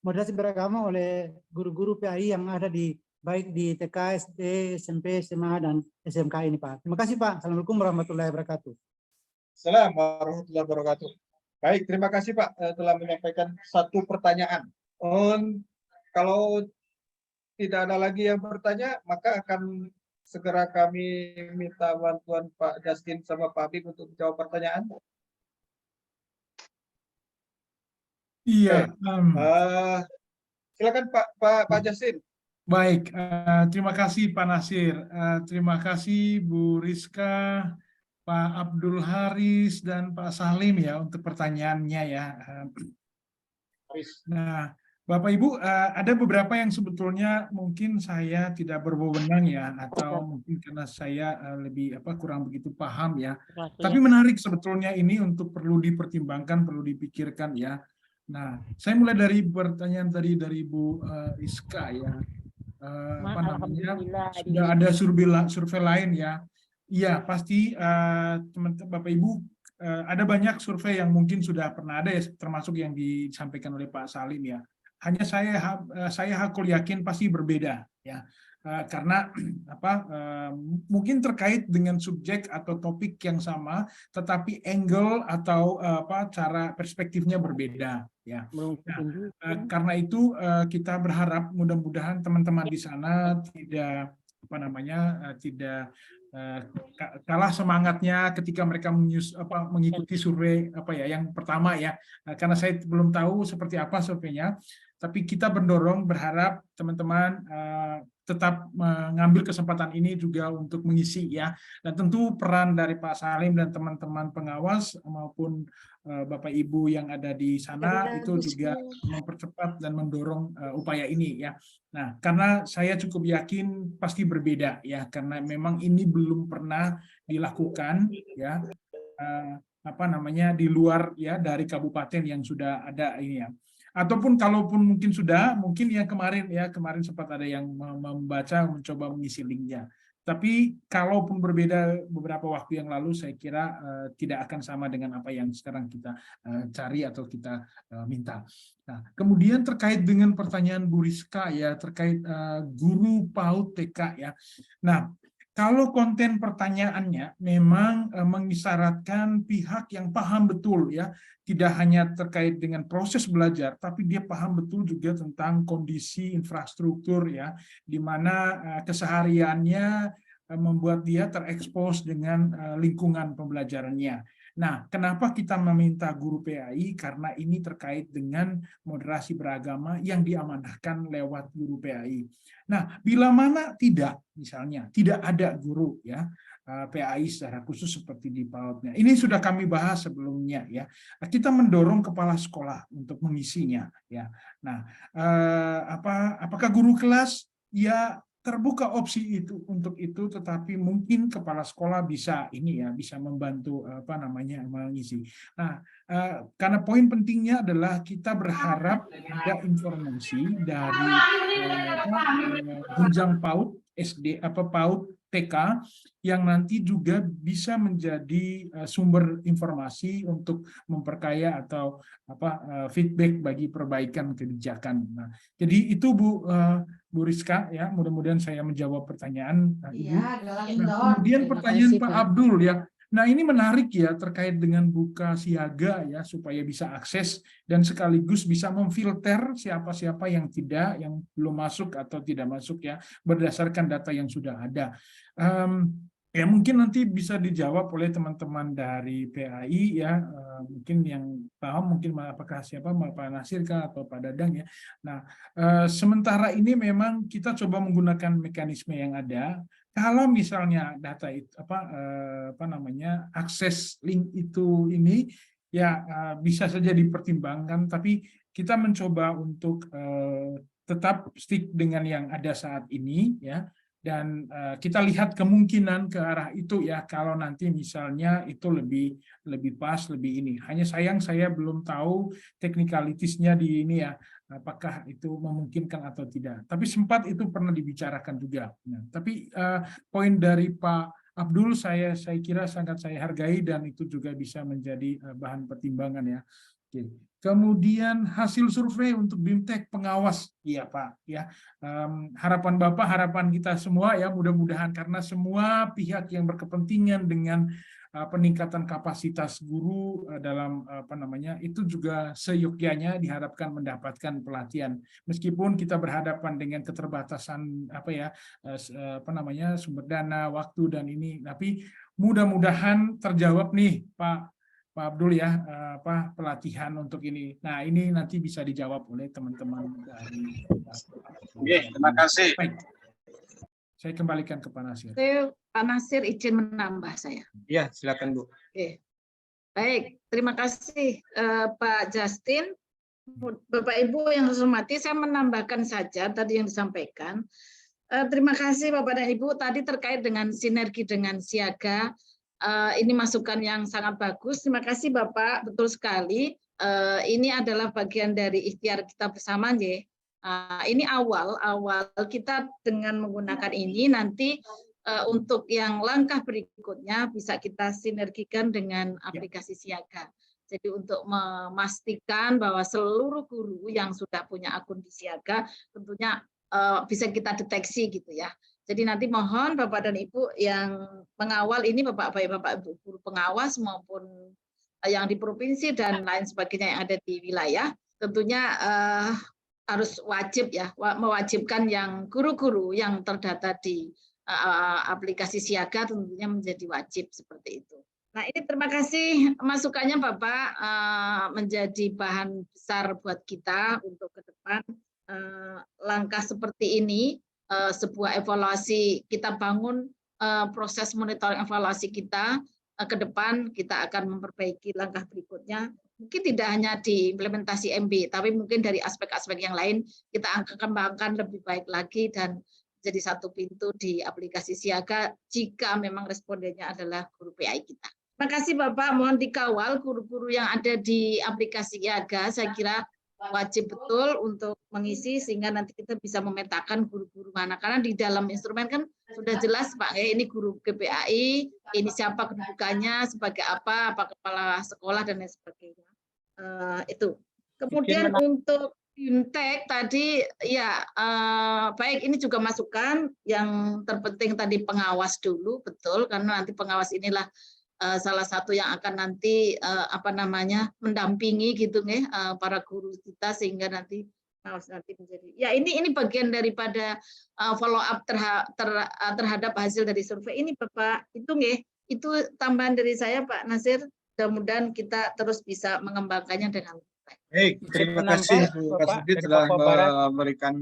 moderasi beragama oleh guru-guru PAI yang ada di baik di TK, SD, SMP, SMA, dan SMK ini, Pak. Terima kasih, Pak. Assalamualaikum warahmatullahi wabarakatuh. Assalamualaikum warahmatullahi wabarakatuh. Baik, terima kasih Pak telah menyampaikan satu pertanyaan. Kalau tidak ada lagi yang bertanya, maka akan segera kami minta bantuan Pak Justin sama Pak Habib untuk menjawab pertanyaan. Iya. Silakan Pak Justin. Baik, terima kasih Pak Nasir. Terima kasih Bu Rizka, Pak Abdul Haris, dan Pak Salim ya untuk pertanyaannya ya. Nah, Bapak Ibu, ada beberapa yang sebetulnya mungkin saya tidak berwenang ya, atau mungkin karena saya lebih kurang begitu paham ya. Tapi menarik sebetulnya ini untuk perlu dipertimbangkan, perlu dipikirkan ya. Nah, saya mulai dari pertanyaan tadi dari Bu Rizka ya. Sudah ada survei lain ya. Iya, pasti teman-teman Bapak Ibu ada banyak survei yang mungkin sudah pernah ada ya, termasuk yang disampaikan oleh Pak Salim ya. Hanya saya hakul yakin pasti berbeda ya. Karena mungkin terkait dengan subjek atau topik yang sama, tetapi angle atau cara perspektifnya berbeda ya. Nah, karena itu kita berharap mudah-mudahan teman-teman di sana tidak tidak kalah semangatnya ketika mereka mengikuti survei yang pertama ya, karena saya belum tahu seperti apa surveinya, tapi kita berharap teman-teman tetap mengambil kesempatan ini juga untuk mengisi ya, dan tentu peran dari Pak Salim dan teman-teman pengawas maupun Bapak Ibu yang ada di sana itu juga mempercepat dan mendorong upaya ini ya. Nah, karena saya cukup yakin pasti berbeda ya, karena memang ini belum pernah dilakukan ya, di luar ya dari kabupaten yang sudah ada ini ya. Ataupun kalaupun mungkin yang kemarin sempat ada yang membaca, mencoba mengisi linknya. Tapi kalaupun berbeda beberapa waktu yang lalu, saya kira tidak akan sama dengan apa yang sekarang kita cari atau kita minta. Nah, kemudian terkait dengan pertanyaan Bu Rizka ya, terkait guru PAUD TK ya. Nah, kalau konten pertanyaannya memang mengisyaratkan pihak yang paham betul ya, tidak hanya terkait dengan proses belajar, tapi dia paham betul juga tentang kondisi infrastruktur ya, di mana kesehariannya membuat dia terekspos dengan lingkungan pembelajarannya. Nah, kenapa kita meminta guru PAI? Karena ini terkait dengan moderasi beragama yang diamanahkan lewat guru PAI. Nah, bila mana misalnya tidak ada guru ya PAI secara khusus seperti di PAUD-nya. Ini sudah kami bahas sebelumnya ya. Kita mendorong kepala sekolah untuk mengisinya ya. Nah, apakah guru kelas? Ya, terbuka opsi itu untuk itu, tetapi mungkin kepala sekolah bisa bisa membantu mengisi. Nah, karena poin pentingnya adalah kita berharap ada informasi dari jenjang PAUD SD PAUD TK yang nanti juga bisa menjadi sumber informasi untuk memperkaya atau feedback bagi perbaikan kebijakan. Nah, jadi itu Bu Rizka ya, mudah-mudahan saya menjawab pertanyaan Ibu. Nah, kemudian pertanyaan Pak Abdul ya. Nah, ini menarik ya terkait dengan buka siaga ya, supaya bisa akses dan sekaligus bisa memfilter siapa-siapa yang belum masuk atau tidak masuk ya, berdasarkan data yang sudah ada. Ya mungkin nanti bisa dijawab oleh teman-teman dari PAI ya, mungkin yang paham mungkin apakah Pak Nasir atau Pak Dadang ya. Nah, sementara ini memang kita coba menggunakan mekanisme yang ada, kalau misalnya data itu akses link itu ini ya bisa saja dipertimbangkan, tapi kita mencoba untuk tetap stick dengan yang ada saat ini ya, dan kita lihat kemungkinan ke arah itu ya, kalau nanti misalnya itu lebih pas, lebih ini. Hanya sayang saya belum tahu teknikalitasnya di ini ya, apakah itu memungkinkan atau tidak. Tapi sempat itu pernah dibicarakan juga. Nah, tapi poin dari Pak Abdul saya kira sangat saya hargai, dan itu juga bisa menjadi bahan pertimbangan ya. Oke. Kemudian hasil survei untuk BIMTEK pengawas, iya Pak ya. Harapan Bapak, harapan kita semua ya, mudah-mudahan karena semua pihak yang berkepentingan dengan peningkatan kapasitas guru dalam itu juga seyogyanya diharapkan mendapatkan pelatihan, meskipun kita berhadapan dengan keterbatasan sumber dana, waktu dan ini, tapi mudah-mudahan terjawab nih Pak Abdul ya, pelatihan untuk ini. Nah, ini nanti bisa dijawab oleh teman-teman dari terima kasih. Baik. Saya kembalikan ke Pak Nasir. Pak Nasir izin menambah saya. Iya, silakan Bu. Oke. Baik, terima kasih Pak Justin. Bapak Ibu yang saya hormati, saya menambahkan saja tadi yang disampaikan. Terima kasih Bapak dan Ibu tadi terkait dengan sinergi dengan siaga. Ini masukan yang sangat bagus. Terima kasih Bapak, betul sekali. Ini adalah bagian dari ikhtiar kita bersama, nggih. Ini awal kita dengan menggunakan ini nanti untuk yang langkah berikutnya bisa kita sinergikan dengan aplikasi siaga. Jadi untuk memastikan bahwa seluruh guru yang sudah punya akun di siaga tentunya bisa kita deteksi gitu ya. Jadi nanti mohon Bapak dan Ibu yang mengawal ini, Bapak Ibu guru pengawas maupun yang di provinsi dan lain sebagainya yang ada di wilayah, tentunya harus wajib ya, mewajibkan yang guru-guru yang terdata di aplikasi siaga tentunya menjadi wajib seperti itu. Nah, ini terima kasih masukannya Bapak, menjadi bahan besar buat kita untuk ke depan langkah seperti ini, sebuah evaluasi kita bangun, proses monitoring evaluasi kita ke depan kita akan memperbaiki langkah berikutnya. Mungkin tidak hanya di implementasi MB, tapi mungkin dari aspek-aspek yang lain kita akan kembangkan lebih baik lagi dan jadi satu pintu di aplikasi siaga jika memang respondennya adalah guru PAI kita. Terima kasih Bapak, mohon dikawal guru-guru yang ada di aplikasi siaga, saya kira wajib betul untuk mengisi sehingga nanti kita bisa memetakan guru-guru mana, karena di dalam instrumen kan sudah jelas Pak, ini guru GPAI, ini siapa kedudukannya, sebagai apa kepala sekolah dan lain sebagainya. Itu. Kemudian untuk BIMTEK tadi ya baik, ini juga masukan yang terpenting tadi pengawas dulu, betul, karena nanti pengawas inilah salah satu yang akan nanti mendampingi gitu nih para guru kita sehingga nanti menjadi ya ini bagian daripada follow up terhadap hasil dari survei ini Bapak. Itu tambahan dari saya Pak Nasir, mudah-mudahan kita terus bisa mengembangkannya dengan baik. Baik, terima kasih Bu Kasudit telah memberikan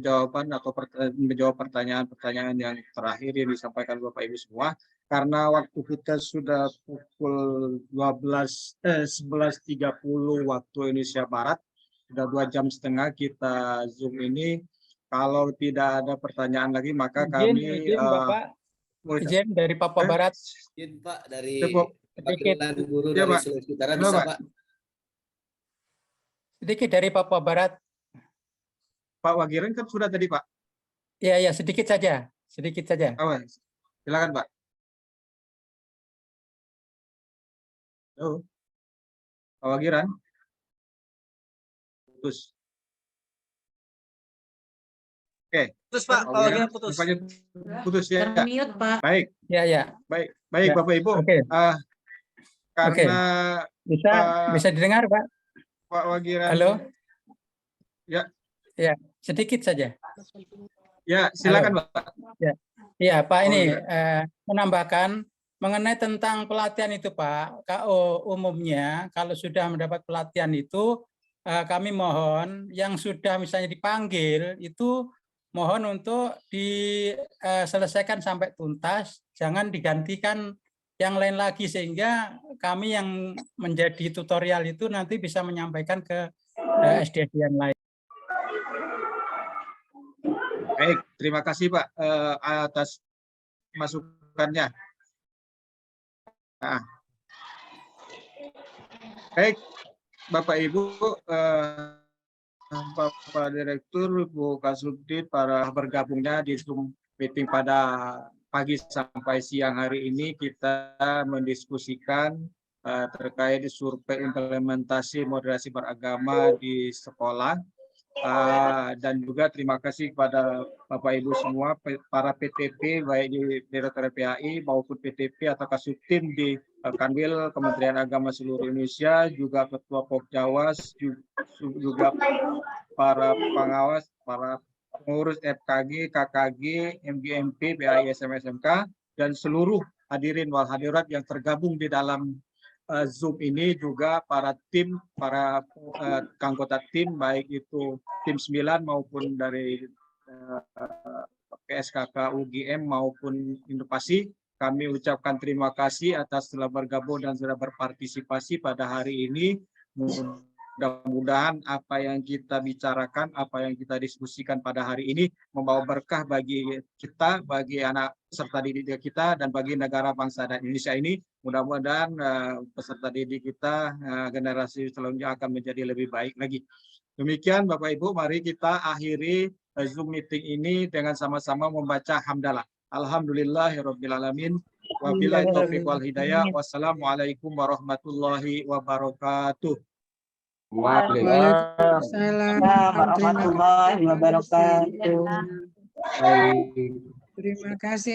jawaban atau menjawab pertanyaan yang terakhir yang disampaikan Bapak Ibu semua. Karena waktu kita sudah pukul 11.30 waktu Indonesia Barat, sudah 2,5 jam kita Zoom ini. Kalau tidak ada pertanyaan lagi, maka kami izin dari Papua Barat. Izin Pak dari sedikit guru dari Sulawesi Utara bisa Pak. Sedikit dari Papua Barat. Pak Wagiran kan sudah tadi Pak. Iya, sedikit saja. Silakan Pak. Halo, Pak Wagiran. Putus. Oke. Putus Pak, Pak Wagiran putus. Putus ya. Termute Pak. Baik. Ya. Baik Bapak Ibu. Karena bisa didengar Pak. Pak Wagiran. Halo. Ya, sedikit saja. Ya, silakan Pak. Ya, Pak ini menambahkan mengenai tentang pelatihan itu Pak. KO umumnya kalau sudah mendapat pelatihan itu kami mohon yang sudah misalnya dipanggil itu mohon untuk diselesaikan sampai tuntas, jangan digantikan yang lain lagi, sehingga kami yang menjadi tutorial itu nanti bisa menyampaikan ke SD-SD yang lain. Baik, terima kasih Pak atas masukannya. Nah. Baik, Bapak Ibu, Bapak Direktur, Bu Kasubdit, para bergabungnya di Zoom meeting pada pagi sampai siang hari ini kita mendiskusikan terkait survei implementasi moderasi beragama di sekolah. Dan juga terima kasih kepada Bapak Ibu semua, para PTP baik di Direktur PAI maupun PTP atau Kasubtim di Kanwil Kementerian Agama seluruh Indonesia, juga Ketua Pokjawas, juga para pengawas, para pengurus FKG, KKG, MGMP, PAI, SMSMK, dan seluruh hadirin wal hadirat yang tergabung di dalam Zoom ini, juga para tim, para anggota tim, baik itu tim 9 maupun dari PSKK UGM maupun Inovasi. Kami ucapkan terima kasih atas telah bergabung dan sudah berpartisipasi pada hari ini. Mudah-mudahan apa yang kita bicarakan, apa yang kita diskusikan pada hari ini membawa berkah bagi kita, bagi anak peserta didik kita, dan bagi negara bangsa dan Indonesia ini. Mudah-mudahan peserta didik kita, generasi selanjutnya akan menjadi lebih baik lagi. Demikian Bapak Ibu, mari kita akhiri Zoom meeting ini dengan sama-sama membaca hamdalah. Alhamdulillahirrabbilalamin. Wabillahi taufiq wal hidayah. Wassalamualaikum warahmatullahi wabarakatuh. Waalaikumsalam warahmatullahi wabarakatuh. Baik. Terima kasih.